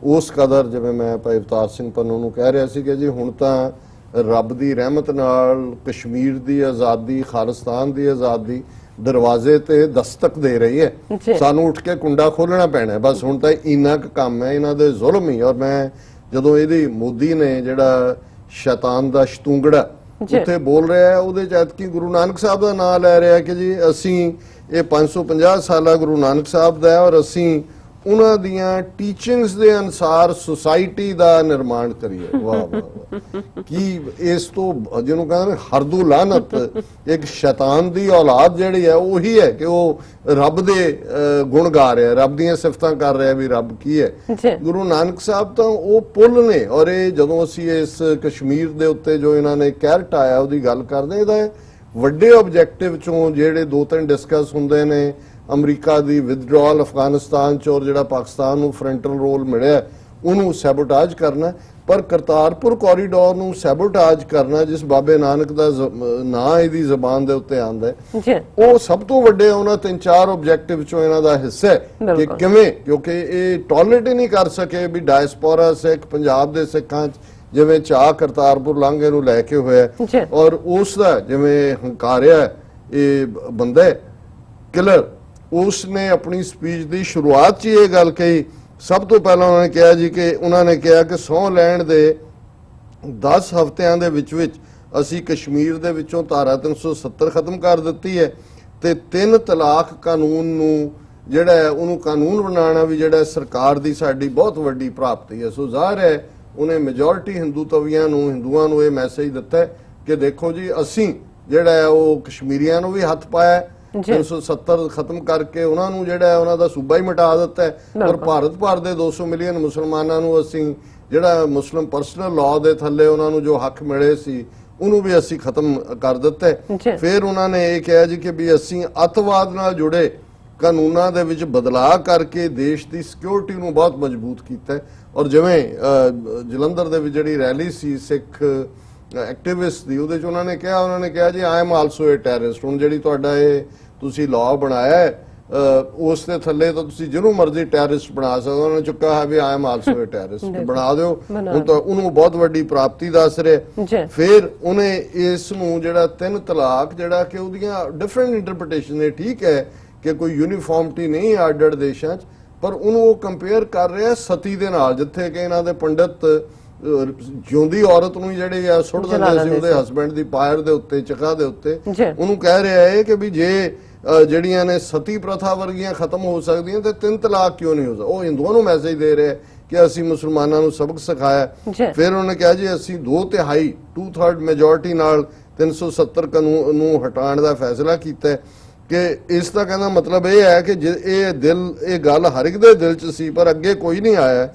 ਉਸ ਕਦਰ ਜਿਵੇਂ ਮੈਂ ਭਾਈ ਅਵਤਾਰ ਸਿੰਘ ਪੰਨੂ ਨੂੰ ਕਹਿ ਰਿਹਾ ਸੀ ਕਿ ਜੀ ਹੁਣ ਤਾਂ ਰੱਬ ਦੀ ਰਹਿਮਤ ਨਾਲ ਕਸ਼ਮੀਰ ਦੀ ਆਜ਼ਾਦੀ, ਖਾਲਿਸਤਾਨ ਦੀ ਆਜ਼ਾਦੀ ਦਰਵਾਜ਼ੇ ਤੇ ਦਸਤਕ ਦੇ ਰਹੀ ਹੈ। ਜੀ। ਸਾਨੂੰ ਉੱਠ ਕੇ ਕੁੰਡਾ ਖੋਲਣਾ ਪੈਣਾ ਹੈ। ਬਸ ਹੁਣ ਤਾਂ ਇੰਨਾ ਕੁ ਕੰਮ ਹੈ ਇਹਨਾਂ ਦੇ ਜ਼ੁਲਮ ਹੀ। ਔਰ ਮੈਂ ਜਦੋਂ ਇਹਦੀ ਮੋਦੀ ਨੇ ਜਿਹੜਾ ਸ਼ੈਤਾਨ ਦਾ ਸ਼ਤੂੰਗੜਾ ਜੀ। ਉੱਥੇ ਬੋਲ ਰਿਹਾ ਹੈ, ਉਹਦੇ ਚ ਐਤਕੀ ਗੁਰੂ ਨਾਨਕ ਸਾਹਿਬ ਦਾ ਨਾਮ ਲੈ ਰਿਹਾ ਕਿ ਜੀ ਅਸੀਂ ਇਹ 550 ਸਾਲਾ ਗੁਰੂ ਨਾਨਕ ਸਾਹਿਬ ਦਾ ਹੈ ਔਰ ਅਸੀਂ ਉਹਨਾਂ ਦੀਆਂ ਟੀਚਿੰਗਸ ਦੇ ਅਨੁਸਾਰ ਸੁਸਾਇਟੀ ਦਾ ਨਿਰਮਾਣ ਕਰੀਏ। ਵਾਹ ਵਾਹ ਵਾਹ। ਕੀ ਇਸ ਤੋਂ ਜਿਹਨੂੰ ਕਹਿੰਦੇ ਨੇ ਹਰਦੂ ਲਾਨਤ, ਇੱਕ ਸ਼ੈਤਾਨ ਦੀ ਔਲਾਦ ਜਿਹੜੀ ਹੈ ਉਹੀ ਹੈ ਕਿ ਉਹ ਰੱਬ ਦੇ ਗੁਣ ਗਾ ਰਿਹਾ, ਰੱਬ ਦੀਆਂ ਸਿਫਤਾਂ ਕਰ ਰਿਹਾ ਵੀ ਰੱਬ ਕੀ ਹੈ। ਜੀ। ਗੁਰੂ ਨਾਨਕ ਸਾਹਿਬ ਤਾਂ ਉਹ ਪੁੱਲ ਨੇ। ਔਰ ਇਹ ਜਦੋਂ ਅਸੀਂ ਇਸ ਕਸ਼ਮੀਰ ਦੇ ਉੱਤੇ ਜੋ ਇਹਨਾਂ ਨੇ ਕਹਿਰ ਢਾਇਆ ਉਹਦੀ ਗੱਲ ਕਰਦੇ, ਇਹਦਾ ਵੱਡੇ ਆਬਜੈਕਟਿਵ ਚੋਂ ਜਿਹੜੇ 2-3 ਡਿਸਕਸ ਹੁੰਦੇ ਨੇ, ਅਮਰੀਕਾ ਦੀ ਵਿਦਡਰਾਅਲ ਅਫਗਾਨਿਸਤਾਨ ਚ ਔਰ ਜਿਹੜਾ ਪਾਕਿਸਤਾਨ ਨੂੰ ਫਰੰਟਲ ਰੋਲ ਮਿਲਿਆ ਉਹਨੂੰ ਸੈਬੋਟਾਜ ਕਰਨਾ, ਪਰ ਕਰਤਾਰਪੁਰ ਕੋਰੀਡੋਰ ਨੂੰ ਸੈਬੋਟਾਜ ਕਰਨਾ ਜਿਸ ਬਾਬੇ ਨਾਨਕ ਦਾ ਨਾਂ ਇਹਦੀ ਜ਼ਬਾਨ ਦੇ ਉੱਤੇ ਆਉਂਦਾ ਹੈ, ਉਹ ਸਭ ਤੋਂ ਵੱਡੇ ਉਹਨਾਂ 3-4 ਆਬਜੈਕਟਿਵ ਚੋਂ ਇਹਨਾਂ ਦਾ ਹਿੱਸਾ ਹੈ ਕਿ ਕਿਵੇਂ, ਕਿਉਂਕਿ ਇਹ ਟੋਲਰੇਟ ਹੀ ਨਹੀਂ ਕਰ ਸਕੇ ਵੀ ਡਾਇਸਪੋਰਾ ਸਿੱਖ ਪੰਜਾਬ ਦੇ ਸਿੱਖਾਂ ਚ ਜਿਵੇਂ ਚਾਹ ਕਰਤਾਰਪੁਰ ਲਾਂਘੇ ਨੂੰ ਲੈ ਕੇ ਹੋਇਆ ਔਰ ਉਸ ਦਾ ਜਿਵੇਂ ਹੰਕਾਰਿਆ ਇਹ ਬੰਦਾ ਕਿਲਰ, ਉਸ ਨੇ ਆਪਣੀ ਸਪੀਚ ਦੀ ਸ਼ੁਰੂਆਤ 'ਚ ਇਹ ਗੱਲ ਕਹੀ। ਸਭ ਤੋਂ ਪਹਿਲਾਂ ਉਹਨਾਂ ਨੇ ਕਿਹਾ ਜੀ ਕਿ ਉਹਨਾਂ ਨੇ ਕਿਹਾ ਕਿ ਸਹੁੰ ਲੈਣ ਦੇ 10 ਹਫ਼ਤਿਆਂ ਦੇ ਵਿੱਚ ਅਸੀਂ ਕਸ਼ਮੀਰ ਦੇ ਵਿੱਚੋਂ ਧਾਰਾ 370 ਖਤਮ ਕਰ ਦਿੱਤੀ ਹੈ ਤੇ 3 ਤਲਾਕ ਕਾਨੂੰਨ ਨੂੰ ਜਿਹੜਾ ਹੈ ਉਹਨੂੰ ਕਾਨੂੰਨ ਬਣਾਉਣਾ ਵੀ ਜਿਹੜਾ ਸਰਕਾਰ ਦੀ ਸਾਡੀ ਬਹੁਤ ਵੱਡੀ ਪ੍ਰਾਪਤੀ ਹੈ। ਸੋ ਜ਼ਾਹਰ ਹੈ ਉਹਨੇ ਮੈਜੋਰਿਟੀ ਹਿੰਦੂਆਂ ਨੂੰ ਇਹ ਮੈਸੇਜ ਦਿੱਤਾ ਕਿ ਦੇਖੋ ਜੀ ਅਸੀਂ ਜਿਹੜਾ ਹੈ ਉਹ ਕਸ਼ਮੀਰੀਆਂ ਨੂੰ ਵੀ ਹੱਥ ਪਾਇਆ, 370 ਖਤਮ ਕਰਕੇ ਉਹਨਾਂ ਨੂੰ ਜਿਹੜਾ ਉਹਨਾਂ ਦਾ ਸੂਬਾ ਹੀ ਮਿਟਾ ਦਿੱਤਾ ਹੈ ਔਰ ਭਾਰਤ ਭਰ ਦੇ 200 ਮਿਲੀਅਨ ਮੁਸਲਮਾਨਾਂ ਨੂੰ ਅਸੀਂ ਜਿਹੜਾ ਮੁਸਲਿਮ ਪਰਸਨਲ ਲਾਅ ਦੇ ਥੱਲੇ ਉਹਨਾਂ ਨੂੰ ਜੋ ਹੱਕ ਮਿਲੇ ਸੀ ਉਹਨੂੰ ਵੀ ਅਸੀਂ ਖਤਮ ਕਰ ਦਿੱਤਾ ਹੈ। ਫਿਰ ਉਹਨਾਂ ਨੇ ਇਹ ਕਿਹਾ ਜੀ ਕਿ ਵੀ ਅਸੀਂ ਅੱਤਵਾਦ ਨਾਲ ਜੁੜੇ ਕਾਨੂੰਨਾਂ ਦੇ ਵਿੱਚ ਬਦਲਾਅ ਕਰਕੇ ਦੇਸ਼ ਦੀ ਸਿਕਿਉਰਿਟੀ ਨੂੰ ਬਹੁਤ ਮਜ਼ਬੂਤ ਕੀਤਾ ਹੈ। ਔਰ ਜਿਵੇਂ ਜਲੰਧਰ ਦੇ ਵਿੱਚ ਜਿਹੜੀ ਰੈਲੀ ਸੀ ਸਿੱਖ ਐਕਟਿਵਿਸਟ ਦੀ, ਉਹਦੇ ਚ ਉਹਨਾਂ ਨੇ ਕਿਹਾ ਜੀ ਆਈ ਐਮ ਆਲਸੋ ਏ ਟੈਰਰਿਸਟ। ਹੁਣ ਜਿਹੜੀ ਤੁਹਾਡਾ ਇਹ ਤੁਸੀਂ ਲਾਅ ਬਣਾਇਆ ਹੈ ਉਸ ਦੇ ਥੱਲੇ ਤਾਂ ਤੁਸੀਂ ਜਿਹਨੂੰ ਮਰਜ਼ੀ ਟੈਰਰਿਸਟ ਬਣਾ ਸਕਦੇ ਹੋ। ਉਹਨਾਂ ਨੇ ਚੁੱਕਾ ਹੈ ਵੀ I am also a terrorist, ਬਣਾ ਦਿਓ। ਹੁਣ ਤਾਂ ਉਹਨੂੰ ਬਹੁਤ ਵੱਡੀ ਪ੍ਰਾਪਤੀ ਦੱਸ ਰਿਹਾ। ਫਿਰ ਉਹਨੇ ਇਸ ਨੂੰ ਜਿਹੜਾ 3 ਤਲਾਕ ਜਿਹੜਾ ਕਿ ਉਹਦੀਆਂ ਡਿਫਰੈਂਟ ਇੰਟਰਪ੍ਰੀਟੇਸ਼ਨ ਨੇ, ਠੀਕ ਹੈ ਕਿ ਕੋਈ ਯੂਨੀਫਾਰਮਿਟੀ ਨਹੀਂ ਹੈ ਅੱਡ-ਅੱਡ ਦੇਸ਼ਾਂ 'ਚ, ਪਰ ਉਹਨੂੰ ਉਹ ਕੰਪੇਅਰ ਕਰ ਰਿਹਾ ਸਤੀ ਦੇ ਨਾਲ, ਜਿੱਥੇ ਕਿ ਇਹਨਾਂ ਦੇ ਪੰਡਿਤ ਜਿਉਂਦੀ ਔਰਤ ਨੂੰ ਜਿਹੜੇ ਆ ਸੁੱਟ ਦਿੰਦੇ ਸੀ ਉਹਦੇ ਹਸਬੈਂਡ ਦੀ ਪਾਇਰ ਦੇ ਉੱਤੇ, ਚਿਖਾ ਦੇ ਉੱਤੇ। ਉਹਨੂੰ ਕਹਿ ਰਿਹਾ ਹੈ ਕਿ ਵੀ ਜੇ ਜਿਹੜੀਆਂ ਨੇ ਸਤੀ ਪ੍ਰਥਾ ਵਰਗੀਆਂ ਖਤਮ ਹੋ ਸਕਦੀਆਂ ਤੇ 3 ਤਲਾਕ ਕਿਉਂ ਨਹੀਂ ਹੋ ਸਕਦਾ। ਉਹ ਹਿੰਦੂਆਂ ਨੂੰ ਮੈਸੇਜ ਦੇ ਰਿਹਾ ਕਿ ਅਸੀਂ ਮੁਸਲਮਾਨਾਂ ਨੂੰ ਸਬਕ ਸਿਖਾਇਆ। ਫਿਰ ਉਹਨੇ ਕਿਹਾ ਜੀ ਅਸੀਂ 2/3 2/3 ਮੈਜੋਰਿਟੀ ਨਾਲ 370 ਕਾਨੂੰਨ ਨੂੰ ਹਟਾਉਣ ਦਾ ਫੈਸਲਾ ਕੀਤਾ ਕਿ ਇਸ ਦਾ ਕਹਿੰਦਾ ਮਤਲਬ ਇਹ ਹੈ ਕਿ ਇਹ ਗੱਲ ਹਰ ਇੱਕ ਦੇ ਦਿਲ 'ਚ ਸੀ ਪਰ ਅੱਗੇ ਕੋਈ ਨਹੀਂ ਆਇਆ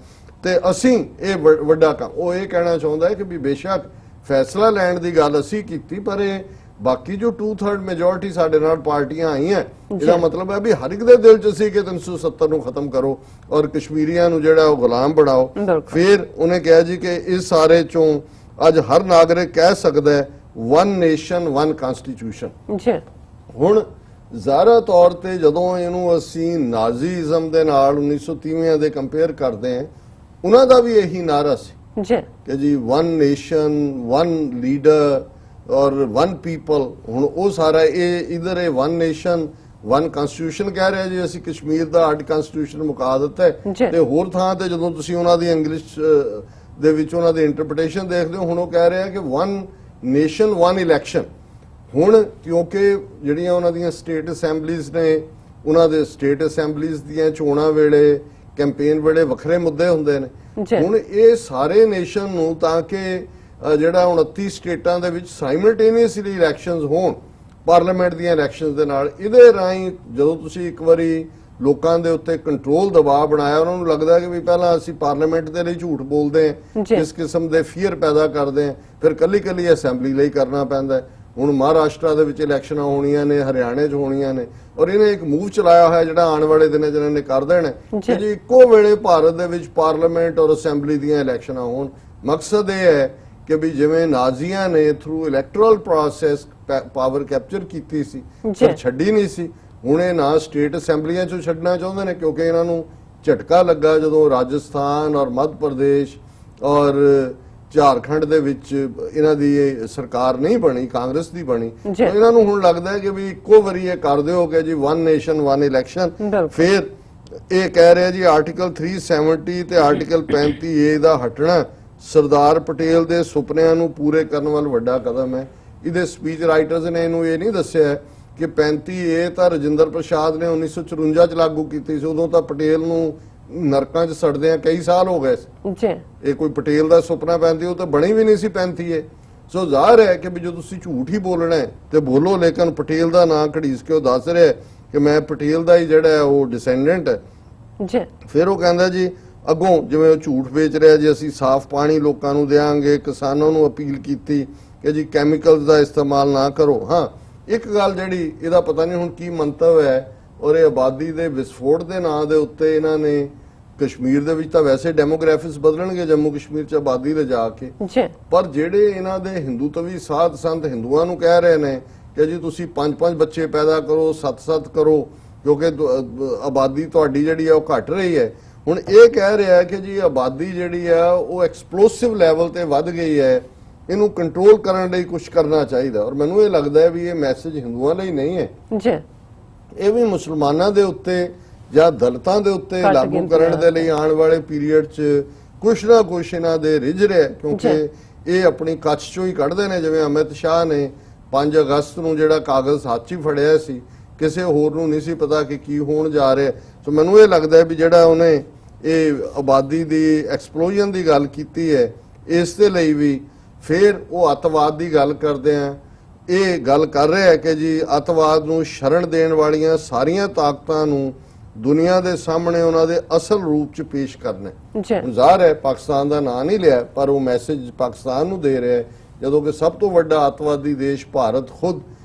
ਤੇ ਅਸੀਂ ਇਹ ਵੱਡਾ ਕੰਮ। ਉਹ ਇਹ ਕਹਿਣਾ ਚਾਹੁੰਦਾ ਹੈ ਕਿ ਵੀ ਬੇਸ਼ੱਕ ਫੈਸਲਾ ਲੈਣ ਦੀ ਗੱਲ ਅਸੀਂ ਕੀਤੀ, ਪਰ ਇਹ ਬਾਕੀ ਜੋ 2/3 ਮੈਜੋਰਿਟੀ ਸਾਡੇ ਨਾਲ ਪਾਰਟੀਆਂ ਆਈਆਂ, ਇਹਦਾ ਮਤਲਬ ਹੈ ਵੀ ਹਰ ਇੱਕ ਦੇ ਦਿਲ 'ਚ ਸੀ ਕਿ 370 ਨੂੰ ਖਤਮ ਕਰੋ ਔਰ ਕਸ਼ਮੀਰੀਆਂ ਨੂੰ ਜਿਹੜਾ ਉਹ ਗੁਲਾਮ ਬਣਾਓ। ਫਿਰ ਉਹਨੇ ਕਿਹਾ ਜੀ ਕਿ ਇਸ ਸਾਰੇ ਚੋਂ ਅੱਜ ਹਰ ਨਾਗਰਿਕ ਕਹਿ ਸਕਦਾ ਹੈ 1 ਨੇਸ਼ਨ 1 ਕਨਸਟੀਟਿਊਸ਼ਨ। ਹੁਣ ਜ਼ਾਹਰਾ ਤੌਰ ਤੇ ਜਦੋਂ ਇਹਨੂੰ ਅਸੀਂ ਨਾਜ਼ੀਜ਼ਮ ਦੇ ਨਾਲ 1930 ਦੇ ਕੰਪੇਅਰ ਕਰਦੇ ਹਾਂ, ਉਹਨਾਂ ਦਾ ਵੀ ਇਹੀ ਨਾਰਾ ਸੀ ਕਿ ਜੀ 1 ਨੇਸ਼ਨ 1 ਲੀਡਰ ਔਰ 1 ਪੀਪਲ। ਹੁਣ ਉਹ ਸਾਰਾ ਇਹ ਇਧਰ ਇਹ 1 ਨੇਸ਼ਨ 1 ਕਨਸਟੀਟਿਊਸ਼ਨ ਕਹਿ ਰਿਹਾ ਜੀ ਅਸੀਂ ਕਸ਼ਮੀਰ ਦਾ ਅੱਡ ਕਨਸਟੀਟਿਊਸ਼ਨ ਮੁਕਾ ਦਿੱਤਾ ਤੇ ਹੋਰ ਥਾਂ ਤੇ ਜਦੋਂ ਤੁਸੀਂ ਉਹਨਾਂ ਦੀ ਇੰਗਲਿਸ਼ ਦੇ ਵਿੱਚ ਉਹਨਾਂ ਦੀ ਇੰਟਰਪ੍ਰੀਟੇਸ਼ਨ ਦੇਖਦੇ ਹੋ, ਹੁਣ ਉਹ ਕਹਿ ਰਿਹਾ ਕਿ 1 ਨੇਸ਼ਨ 1 ਇਲੈਕਸ਼ਨ। ਹੁਣ ਕਿਉਂਕਿ ਜਿਹੜੀਆਂ ਉਹਨਾਂ ਦੀਆਂ ਸਟੇਟ ਅਸੈਂਬਲੀਜ਼ ਨੇ, ਉਹਨਾਂ ਦੇ ਸਟੇਟ ਅਸੈਂਬਲੀਜ਼ ਦੀਆਂ ਚੋਣਾਂ ਵੇਲੇ ਕੈਂਪੇਨ ਵੇਲੇ ਵੱਖਰੇ ਮੁੱਦੇ ਹੁੰਦੇ ਨੇ। ਹੁਣ ਇਹ ਸਾਰੇ ਨੇਸ਼ਨ ਨੂੰ ਤਾਂ ਕਿ ਜਿਹੜਾ 29 ਸਟੇਟਾਂ ਦੇ ਵਿੱਚ ਸਾਈਮਲਟੇਨੀਅਸਲੀ ਇਲੈਕਸ਼ਨਸ ਹੋਣ ਪਾਰਲੀਮੈਂਟ ਦੀਆਂ ਇਲੈਕਸ਼ਨਸ ਦੇ ਨਾਲ, ਇਹਦੇ ਰਾਹੀਂ ਜਦੋਂ ਤੁਸੀਂ ਇੱਕ ਵਾਰੀ ਲੋਕਾਂ ਦੇ ਉੱਤੇ ਕੰਟਰੋਲ ਦਬਾਅ ਬਣਾਇਆ, ਉਹਨਾਂ ਨੂੰ ਲੱਗਦਾ ਕਿ ਵੀ ਪਹਿਲਾਂ ਅਸੀਂ ਪਾਰਲੀਮੈਂਟ ਦੇ ਲਈ ਝੂਠ ਬੋਲਦੇ ਹਾਂ, ਇਸ ਕਿਸਮ ਦੇ ਫੀਅਰ ਪੈਦਾ ਕਰਦੇ ਹਾਂ, ਫਿਰ ਕੱਲੀ ਅਸੈਂਬਲੀ ਲਈ ਕਰਨਾ ਪੈਂਦਾ। ਹੁਣ ਮਹਾਰਾਸ਼ਟਰ ਦੇ ਵਿੱਚ ਇਲੈਕਸ਼ਨਾਂ ਹੋਣੀਆਂ ਨੇ, ਹਰਿਆਣੇ 'ਚ ਹੋਣੀਆਂ ਨੇ ਔਰ ਇਹਨੇ ਇੱਕ ਮੂਵ ਚਲਾਇਆ ਹੋਇਆ ਜਿਹੜਾ ਆਉਣ ਵਾਲੇ ਦਿਨਾਂ 'ਚ ਇਹਨਾਂ ਨੇ ਕਰ ਦੇਣਾ ਕਿ ਜੀ ਇੱਕੋ ਵੇਲੇ ਭਾਰਤ ਦੇ ਵਿੱਚ ਪਾਰਲੀਮੈਂਟ ਔਰ ਅਸੈਂਬਲੀ ਦੀਆਂ ਇਲੈਕਸ਼ਨਾਂ ਹੋਣ। ਮਕਸਦ ਇਹ ਹੈ ਕਿ ਵੀ ਜਿਵੇਂ ਨਾਜ਼ੀਆਂ ਨੇ through electoral process power capture ਕੀਤੀ ਸੀ ਪਰ ਛੱਡੀ ਨਹੀਂ ਸੀ, ਹੁਣ ਇਹ ਨਾ ਸਟੇਟ ਅਸੈਂਬਲੀਆਂ 'ਚੋਂ ਛੱਡਣਾ ਚਾਹੁੰਦੇ ਨੇ ਕਿਉਂਕਿ ਇਹਨਾਂ ਨੂੰ ਝਟਕਾ ਲੱਗਾ ਜਦੋਂ ਰਾਜਸਥਾਨ ਔਰ ਮੱਧ ਪ੍ਰਦੇਸ਼ ਔਰ ਝਾਰਖੰਡ ਦੇ ਵਿੱਚ ਇਹਨਾਂ ਦੀ ਇਹ ਸਰਕਾਰ ਨਹੀਂ ਬਣੀ, ਕਾਂਗਰਸ ਦੀ ਬਣੀ। ਜੀ। ਇਹਨਾਂ ਨੂੰ ਹੁਣ ਲੱਗਦਾ ਹੈ ਕਿ ਵੀ ਇੱਕੋ ਵਾਰੀ ਇਹ ਕਰ ਦਿਓ ਕਿ ਜੀ ਵਨ ਨੇਸ਼ਨ ਵਨ ਇਲੈਕਸ਼ਨ। ਬਿਲਕੁਲ। ਫਿਰ ਇਹ ਕਹਿ ਰਿਹਾ ਜੀ ਆਰਟੀਕਲ 370 ਤੇ ਆਰਟੀਕਲ 35A ਦਾ ਹਟਣਾ ਸਰਦਾਰ ਪਟੇਲ ਦੇ ਸੁਪਨਿਆਂ ਨੂੰ ਪੂਰੇ ਕਰਨ ਵੱਲ ਵੱਡਾ ਕਦਮ ਹੈ। ਇਹਦੇ ਸਪੀਚ ਰਾਈਟਰਸ ਨੇ ਇਹਨੂੰ ਇਹ ਨਹੀਂ ਦੱਸਿਆ ਕਿ 35A ਤਾਂ ਰਜਿੰਦਰ ਪ੍ਰਸਾਦ ਨੇ 1954 ਚ ਲਾਗੂ ਕੀਤੀ ਸੀ, ਉਦੋਂ ਤਾਂ ਪਟੇਲ ਨੂੰ ਨਰਕਾਂ 'ਚ ਸੜਦਿਆਂ ਕਈ ਸਾਲ ਹੋ ਗਏ ਸੀ। ਜੀ। ਇਹ ਕੋਈ ਪਟੇਲ ਦਾ ਸੁਪਨਾ 35 ਉਹ ਤਾਂ ਬਣੀ ਵੀ ਨਹੀਂ ਸੀ 35A। ਸੋ ਜ਼ਾਹਰ ਹੈ ਕਿ ਵੀ ਜੋ ਤੁਸੀਂ ਝੂਠ ਹੀ ਬੋਲਣਾ ਹੈ ਤੇ ਬੋਲੋ, ਲੇਕਿਨ ਪਟੇਲ ਦਾ ਨਾਂ ਘੜੀਸ ਕੇ ਉਹ ਦੱਸ ਰਿਹਾ ਕਿ ਮੈਂ ਪਟੇਲ ਦਾ ਹੀ ਜਿਹੜਾ ਹੈ ਉਹ ਡਿਸੈਂਡੈਂਟ ਹੈ। ਜੀ। ਫਿਰ ਉਹ ਕਹਿੰਦਾ ਜੀ ਅੱਗੋਂ ਜਿਵੇਂ ਉਹ ਝੂਠ ਵੇਚ ਰਿਹਾ ਜੀ ਅਸੀਂ ਸਾਫ਼ ਪਾਣੀ ਲੋਕਾਂ ਨੂੰ ਦੇਵਾਂਗੇ, ਕਿਸਾਨਾਂ ਨੂੰ ਅਪੀਲ ਕੀਤੀ ਕਿ ਜੀ ਕੈਮੀਕਲਸ ਦਾ ਇਸਤੇਮਾਲ ਨਾ ਕਰੋ। ਹਾਂ, ਇੱਕ ਗੱਲ ਜਿਹੜੀ ਇਹਦਾ ਪਤਾ ਨਹੀਂ ਹੁਣ ਕੀ ਮੰਤਵ ਹੈ, ਔਰ ਇਹ ਆਬਾਦੀ ਦੇ ਵਿਸਫੋਟ ਦੇ ਨਾਂ ਦੇ ਉੱਤੇ ਇਹਨਾਂ ਨੇ ਕਸ਼ਮੀਰ ਦੇ ਵਿੱਚ ਤਾਂ ਵੈਸੇ ਡੈਮੋਗ੍ਰਾਫਿਕਸ ਬਦਲਣਗੇ ਜੰਮੂ ਕਸ਼ਮੀਰ 'ਚ ਆਬਾਦੀ ਲਿਜਾ ਕੇ, ਜੀ। ਪਰ ਜਿਹੜੇ ਇਹਨਾਂ ਦੇ ਹਿੰਦੂਤਵੀ ਸਾਧ ਸੰਤ ਹਿੰਦੂਆਂ ਨੂੰ ਕਹਿ ਰਹੇ ਨੇ ਕਿ ਜੀ ਤੁਸੀਂ 5-5 ਬੱਚੇ ਪੈਦਾ ਕਰੋ, 7-7 ਕਰੋ, ਕਿਉਂਕਿ ਆਬਾਦੀ ਤੁਹਾਡੀ ਜਿਹੜੀ ਹੈ ਉਹ ਘਟ ਰਹੀ ਹੈ। ਹੁਣ ਇਹ ਕਹਿ ਰਿਹਾ ਹੈ ਕਿ ਜੀ ਆਬਾਦੀ ਜਿਹੜੀ ਹੈ ਉਹ ਐਕਸਪਲੋਸਿਵ ਲੈਵਲ ਤੇ ਵੱਧ ਗਈ ਹੈ, ਇਹਨੂੰ ਕੰਟਰੋਲ ਕਰਨ ਲਈ ਕੁਝ ਕਰਨਾ ਚਾਹੀਦਾ। ਔਰ ਮੈਨੂੰ ਇਹ ਲੱਗਦਾ ਹੈ ਵੀ ਇਹ ਮੈਸੇਜ ਹਿੰਦੂਆਂ ਲਈ ਨਹੀਂ ਹੈ, ਜੀ। ਇਹ ਵੀ ਮੁਸਲਮਾਨਾਂ ਦੇ ਉੱਤੇ ਜਾਂ ਦਲਿਤਾਂ ਦੇ ਉੱਤੇ ਘੱਟ ਲਾਗੂ ਗਿਣਤੀ ਕਰਨ ਦੇ ਲਈ ਆਉਣ ਵਾਲੇ ਪੀਰੀਅਡ 'ਚ ਕੁਛ ਨਾ ਕੁਛ ਇਹਨਾਂ ਦੇ ਰਿਝ ਰਿਹਾ, ਕਿਉਂਕਿ ਇਹ ਆਪਣੀ ਕੱਛ ਚੋਂ ਹੀ ਕੱਢਦੇ ਨੇ। ਜਿਵੇਂ ਅਮਿਤ ਸ਼ਾਹ ਨੇ 5 ਅਗਸਤ ਨੂੰ ਜਿਹੜਾ ਕਾਗਜ਼ ਹੱਥ 'ਚ ਹੀ ਫੜਿਆ ਸੀ, ਕਿਸੇ ਹੋਰ ਨੂੰ ਨਹੀਂ ਸੀ ਪਤਾ ਕਿ ਕੀ ਹੋਣ ਜਾ ਰਿਹਾ। ਸੋ ਮੈਨੂੰ ਇਹ ਲੱਗਦਾ ਹੈ ਵੀ ਜਿਹੜਾ ਉਹਨੇ ਇਹ ਆਬਾਦੀ ਦੀ ਐਕਸਪਲੋਜਨ ਦੀ ਗੱਲ ਕੀਤੀ ਹੈ, ਇਸ ਦੇ ਲਈ ਵੀ ਫਿਰ ਉਹ ਅੱਤਵਾਦ ਦੀ ਗੱਲ ਕਰਦੇ ਆ। ਇਹ ਗੱਲ ਕਰ ਰਿਹਾ ਹੈ ਕਿ ਜੀ ਅੱਤਵਾਦ ਨੂੰ ਸ਼ਰਨ ਦੇਣ ਵਾਲੀਆਂ ਸਾਰੀਆਂ ਤਾਕਤਾਂ ਨੂੰ ਦੁਨੀਆ ਦੇ ਸਾਹਮਣੇ ਉਹਨਾਂ ਦੇ ਅਸਲ ਰੂਪ 'ਚ ਪੇਸ਼ ਕਰਨਾ। ਜੀ। ਜ਼ਾਹਰ ਹੈ ਪਾਕਿਸਤਾਨ ਦਾ ਨਾਂ ਨਹੀਂ ਲਿਆ, ਪਰ ਉਹ ਮੈਸੇਜ ਪਾਕਿਸਤਾਨ ਨੂੰ ਦੇ ਰਿਹਾ ਹੈ, ਜਦੋਂ ਕਿ ਸਭ ਤੋਂ ਵੱਡਾ ਅੱਤਵਾਦੀ ਦੇਸ਼ ਭਾਰਤ ਖੁਦ,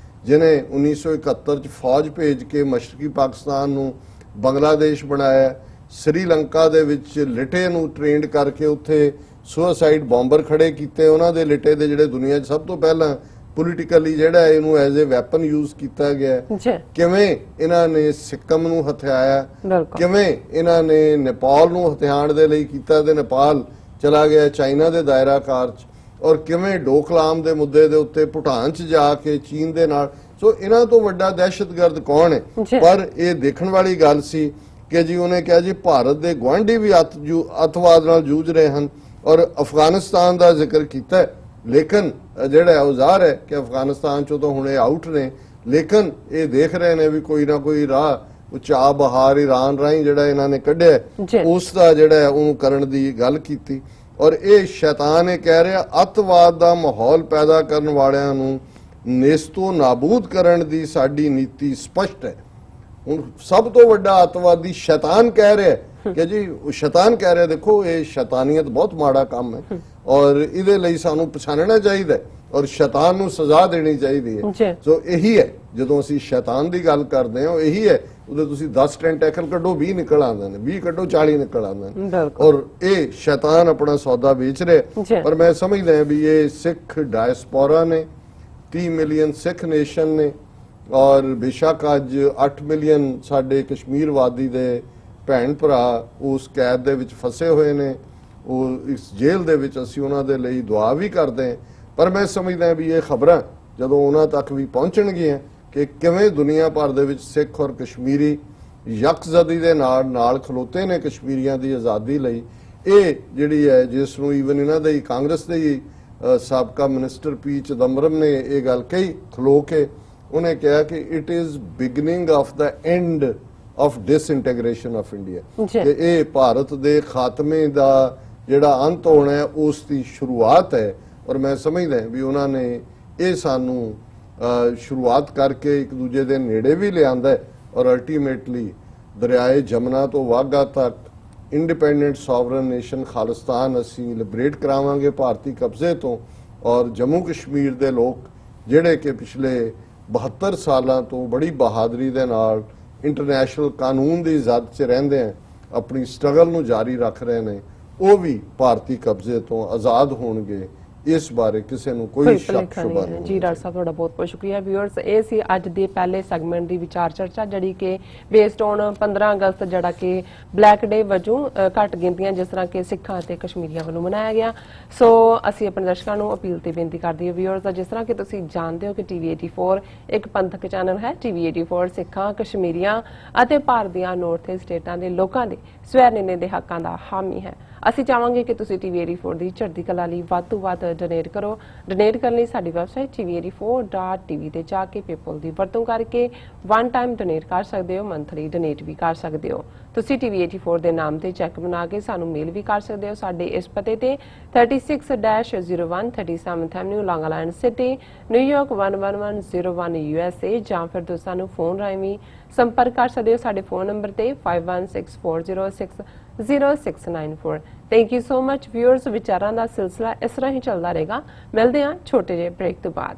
ਜਿਨੇ 1971 ਚ ਫੌਜ ਭੇਜ ਕੇ ਮਸ਼ਰਕੀ ਪਾਕਿਸਤਾਨ ਨੂੰ ਬੰਗਲਾਦੇਸ਼ ਬਣਾਇਆ, ਸ੍ਰੀਲੰਕਾ ਦੇ ਵਿੱਚ ਲਿਟੇ ਨੂੰ ਟ੍ਰੇਨਡ ਕਰਕੇ ਉੱਥੇ ਸੁਸਾਈਡ ਬੰਬਰ ਖੜੇ ਕੀਤੇ, ਉਹਨਾਂ ਦੇ ਲਿਟੇ ਦੇ ਜਿਹੜੇ ਦੁਨੀਆ 'ਚ ਸਭ ਤੋਂ ਪਹਿਲਾਂ ਪੋਲੀਟੀਕਲੀ ਜਿਹੜਾ ਇਹਨੂੰ ਐਜ਼ ਅ ਵੈਪਨ ਯੂਜ਼ ਕੀਤਾ ਗਿਆ। ਜੀ। ਕਿਵੇਂ ਇਹਨਾਂ ਨੇ ਸਿੱਕਮ ਨੂੰ ਹਥਿਆਇਆ, ਬਿਲਕੁਲ। ਕਿਵੇਂ ਇਹਨਾਂ ਨੇ ਨੇਪਾਲ ਨੂੰ ਹਥਿਆਣ ਦੇ ਲਈ ਕੀਤਾ ਤੇ ਨੇਪਾਲ ਚਲਾ ਗਿਆ ਚਾਈਨਾ ਦੇ ਦਾਇਰਾ ਕਾਰ 'ਚ, ਔਰ ਕਿਵੇਂ ਡੋਕਲਾਮ ਦੇ ਮੁੱਦੇ ਦੇ ਉੱਤੇ ਭੂਟਾਨ 'ਚ ਜਾ ਕੇ ਚੀਨ ਦੇ ਨਾਲ। ਸੋ ਇਹਨਾਂ ਤੋਂ ਵੱਡਾ ਦਹਿਸ਼ਤਗਰਦ ਕੌਣ ਹੈ? ਪਰ ਇਹ ਦੇਖਣ ਵਾਲੀ ਗੱਲ ਸੀ ਕਿ ਜੀ ਉਹਨੇ ਕਿਹਾ ਜੀ ਭਾਰਤ ਦੇ ਗੁਆਂਢੀ ਵੀ ਅੱਤਵਾਦ ਨਾਲ ਜੂਝ ਰਹੇ ਹਨ, ਔਰ ਅਫਗਾਨਿਸਤਾਨ ਦਾ ਜ਼ਿਕਰ ਕੀਤਾ, ਲੇਕਿਨ ਜਿਹੜਾ ਉਹ ਜ਼ਾਹਰ ਹੈ ਕਿ ਅਫਗਾਨਿਸਤਾਨ 'ਚੋਂ ਤਾਂ ਹੁਣੇ ਆਊਟ ਨੇ, ਲੇਕਿਨ ਇਹ ਦੇਖ ਰਹੇ ਨੇ ਵੀ ਕੋਈ ਨਾ ਕੋਈ ਰਾਹ ਚਾਹ ਬਹਾਰ ਈਰਾਨ ਰਾਹੀਂ ਜਿਹੜਾ ਇਹਨਾਂ ਨੇ ਕੱਢਿਆ, ਉਸ ਦਾ ਜਿਹੜਾ ਉਹਨੂੰ ਕਰਨ ਦੀ ਗੱਲ ਕੀਤੀ। ਔਰ ਇਹ ਸ਼ੈਤਾਨ ਇਹ ਕਹਿ ਰਿਹਾ ਅੱਤਵਾਦ ਦਾ ਮਾਹੌਲ ਪੈਦਾ ਕਰਨ ਵਾਲਿਆਂ ਨੂੰ ਨੇਸਤੋ ਨਾਬੂਦ ਕਰਨ ਦੀ ਸਾਡੀ ਨੀਤੀ ਸਪਸ਼ਟ ਹੈ। ਹੁਣ ਸਭ ਤੋਂ ਵੱਡਾ ਅੱਤਵਾਦੀ ਸ਼ੈਤਾਨ ਕਹਿ ਰਿਹਾ ਕਿ ਜੀ ਸ਼ੈਤਾਨ ਕਹਿ ਰਿਹਾ, ਦੇਖੋ ਇਹ ਸ਼ੈਤਾਨੀਅਤ ਬਹੁਤ ਮਾੜਾ ਕੰਮ ਹੈ ਔਰ ਇਹਦੇ ਲਈ ਸਾਨੂੰ ਪਛਾਣਨਾ ਚਾਹੀਦਾ ਔਰ ਸ਼ੈਤਾਨ ਨੂੰ ਸਜ਼ਾ ਦੇਣੀ ਚਾਹੀਦੀ ਹੈ। ਸੋ ਇਹੀ ਹੈ ਜਦੋਂ ਅਸੀਂ ਸ਼ੈਤਾਨ ਦੀ ਗੱਲ ਕਰਦੇ ਹਾਂ, ਇਹੀ ਹੈ ਉਹਦੇ ਤੁਸੀਂ 10 ਟੈਂਟੈਕਲ ਕੱਢੋ 20 ਨਿਕਲ ਆਉਂਦੇ ਨੇ, 20 ਕੱਢੋ 40 ਨਿਕਲ ਆਉਂਦੇ ਨੇ, ਔਰ ਇਹ ਸ਼ੈਤਾਨ ਆਪਣਾ ਸੌਦਾ ਵੇਚ ਰਿਹਾ। ਪਰ ਮੈਂ ਸਮਝਦਾ ਹਾਂ ਵੀ ਇਹ ਸਿੱਖ ਡਾਇਸਪੋਰਾ ਨੇ, 30 ਮਿਲੀਅਨ ਸਿੱਖ ਨੇਸ਼ਨ ਨੇ, ਔਰ ਬੇਸ਼ੱਕ ਅੱਜ 8 ਮਿਲੀਅਨ ਸਾਡੇ ਕਸ਼ਮੀਰ ਵਾਦੀ ਦੇ ਭੈਣ ਭਰਾ ਉਸ ਕੈਦ ਦੇ ਵਿੱਚ ਫਸੇ ਹੋਏ ਨੇ, ਉਹ ਇਸ ਜੇਲ੍ਹ ਦੇ ਵਿੱਚ, ਅਸੀਂ ਉਹਨਾਂ ਦੇ ਲਈ ਦੁਆ ਵੀ ਕਰਦੇ ਹਾਂ। ਪਰ ਮੈਂ ਸਮਝਦਾ ਵੀ ਇਹ ਖਬਰਾਂ ਜਦੋਂ ਉਹਨਾਂ ਤੱਕ ਵੀ ਪਹੁੰਚਣਗੀਆਂ ਕਿ ਕਿਵੇਂ ਦੁਨੀਆ ਭਰ ਦੇ ਵਿੱਚ ਸਿੱਖ ਔਰ ਕਸ਼ਮੀਰੀ ਯਕਜ਼ਦੀ ਦੇ ਨਾਲ ਖਲੋਤੇ ਨੇ ਕਸ਼ਮੀਰੀਆਂ ਦੀ ਆਜ਼ਾਦੀ ਲਈ, ਇਹ ਜਿਹੜੀ ਹੈ ਜਿਸ ਨੂੰ ਈਵਨ ਇਹਨਾਂ ਦੇ ਕਾਂਗਰਸ ਦੇ ਹੀ ਸਾਬਕਾ ਮਿਨਿਸਟਰ ਪੀ ਚਿਦੰਬਰਮ ਨੇ ਇਹ ਗੱਲ ਕਹੀ ਖਲੋ ਕੇ, ਉਹਨੇ ਕਿਹਾ ਕਿ it is beginning of the end of disintegration of India, ਕਿ ਇਹ ਭਾਰਤ ਦੇ ਖਾਤਮੇ ਦਾ ਜਿਹੜਾ ਅੰਤ ਹੋਣਾ ਹੈ ਉਸ ਦੀ ਸ਼ੁਰੂਆਤ ਹੈ। ਔਰ ਮੈਂ ਸਮਝਦਾ ਵੀ ਉਹਨਾਂ ਨੇ ਇਹ ਸਾਨੂੰ ਸ਼ੁਰੂਆਤ ਕਰਕੇ ਇੱਕ ਦੂਜੇ ਦੇ ਨੇੜੇ ਵੀ ਲਿਆਂਦਾ ਔਰ ਅਲਟੀਮੇਟਲੀ ਦਰਿਆਏ ਜਮਨਾ ਤੋਂ ਵਾਘਾ ਤੱਕ ਇੰਡੀਪੈਂਡੈਂਟ ਸੋਵਰਨ ਨੇਸ਼ਨ ਖਾਲਿਸਤਾਨ ਅਸੀਂ ਲਿਬਰੇਟ ਕਰਾਵਾਂਗੇ ਭਾਰਤੀ ਕਬਜ਼ੇ ਤੋਂ। ਔਰ ਜੰਮੂ ਕਸ਼ਮੀਰ ਦੇ ਲੋਕ ਜਿਹੜੇ ਕਿ ਪਿਛਲੇ 72 ਸਾਲਾਂ ਤੋਂ ਬੜੀ ਬਹਾਦਰੀ ਦੇ ਨਾਲ ਇੰਟਰਨੈਸ਼ਨਲ ਕਾਨੂੰਨ ਦੀ ਜ਼ਦ 'ਚ ਰਹਿੰਦੇ ਆ, ਆਪਣੀ ਸਟਰਗਲ ਨੂੰ ਜਾਰੀ ਰੱਖ ਰਹੇ ਨੇ, ਉਹ ਵੀ ਭਾਰਤੀ ਕਬਜ਼ੇ ਤੋਂ ਆਜ਼ਾਦ ਹੋਣਗੇ। ਇਸ ਬਾਰੇ ਕਿਸੇ ਨੂੰ ਕੋਈ ਸ਼ੱਕ ਭੁਲੇਖਾ ਸ਼ੁਬਾ ਨਹੀਂ ਨਹੀਂ ਹੈ। ਜੀ ਡਾਕਟਰ ਸਾਹਿਬ ਤੁਹਾਡਾ ਬਹੁਤ ਬਹੁਤ ਸ਼ੁਕਰੀਆ। ਵਿਊਅਰਸ, ਇਹ ਸੀ ਅੱਜ ਦੇ ਪਹਿਲੇ ਸੈਗਮੈਂਟ ਦੀ ਵਿਚਾਰ ਚਰਚਾ ਜਿਹੜੀ ਕਿ ਬੇਸਡ ਔਨ 15 ਅਗਸਤ ਜਿਹੜਾ ਕਿ ਬਲੈਕ ਡੇ ਵਜੋਂ ਘੱਟ ਗਿਣਤੀਆਂ ਜਿਸ ਤਰ੍ਹਾਂ ਕਿ ਸਿੱਖਾਂ ਅਤੇ ਕਸ਼ਮੀਰੀਆਂ ਵੱਲੋਂ ਮਨਾਇਆ ਗਿਆ। ਸੋ ਅਸੀਂ ਆਪਣੇ ਦਰਸ਼ਕਾਂ ਨੂੰ ਅਪੀਲ ਤੇ ਬੇਨਤੀ ਕਰਦੇ ਹਾਂ ਵਿਊਅਰਸ, ਜਿਸ ਤਰ੍ਹਾਂ ਕਿ ਤੁਸੀਂ ਜਾਣਦੇ ਹੋ ਕਿ ਟੀਵੀ 84 ਇੱਕ ਪੰਥਕ ਚੈਨਲ ਹੈ। ਟੀਵੀ 84 ਸਿੱਖਾਂ, ਕਸ਼ਮੀਰੀਆਂ ਅਤੇ ਭਾਰਤ ਦੀਆਂ ਨਾਰਥ ਈਸਟ ਸਟੇਟਾਂ ਦੇ ਲੋਕਾਂ ਦੇ ਸਵੈ ਨਿਰਣੇ ਦੇ ਹੱਕਾਂ ਦਾ ਹਾਮੀ ਹੈ। ਅਸੀਂ ਚਾਹਾਂਗੇ ਕਿ ਤੁਸੀਂ ਟੀਵੀ 84 ਦੀ ਚੜ੍ਹਦੀ ਕਲਾ ਲਈ ਵੱਧ ਤੋਂ ਵੱਧ ਡੋਨੇਟ ਕਰੋ। ਡੋਨੇਟ ਕਰਨ ਲਈ ਸਾਡੀ ਵੈਬਸਾਈਟ tv84.tv ਤੇ ਜਾ ਕੇ ਪੇਪਲ ਦੀ ਵਰਤੋਂ ਕਰਕੇ ਵਨ ਟਾਈਮ ਡੋਨੇਟ ਕਰ ਸਕਦੇ ਹੋ, ਮੰਥਲੀ ਡੋਨੇਟ ਵੀ ਕਰ ਸਕਦੇ ਹੋ। ਤੁਸੀਂ ਟੀਵੀ 84 ਦੇ ਨਾਮ ਤੇ ਚੈੱਕ ਬਣਾ ਕੇ ਸਾਨੂੰ ਮੇਲ ਵੀ ਕਰ ਸਕਦੇ ਹੋ ਸਾਡੇ ਇਸ ਪਤੇ ਤੇ 36-01 37th ਐਵਨਿਊ, ਲੌਂਗ ਆਈਲੈਂਡ ਸਿਟੀ, ਨਿਊਯਾਰਕ 11101 USA, ਜਾਂ ਫਿਰ ਤੁਸੀਂ ਸਾਨੂੰ ਫੋਨ ਰਾਹੀਂ ਵੀ ਸੰਪਰਕ ਕਰ ਸਕਦੇ ਹੋ ਸਾਡੇ ਫੋਨ ਨੰਬਰ ਤੇ 5164060694। Thank you so much viewers. ਵਿਚਾਰਾਂ ਦਾ ਸਿਲਸਿਲਾ ਇਸ ਤਰ੍ਹਾਂ ਹੀ ਚੱਲਦਾ ਰਹੇਗਾ। ਮਿਲਦੇ ਹਾਂ ਛੋਟੇ ਜਿਹੇ ਬ੍ਰੇਕ ਤੋਂ ਬਾਅਦ।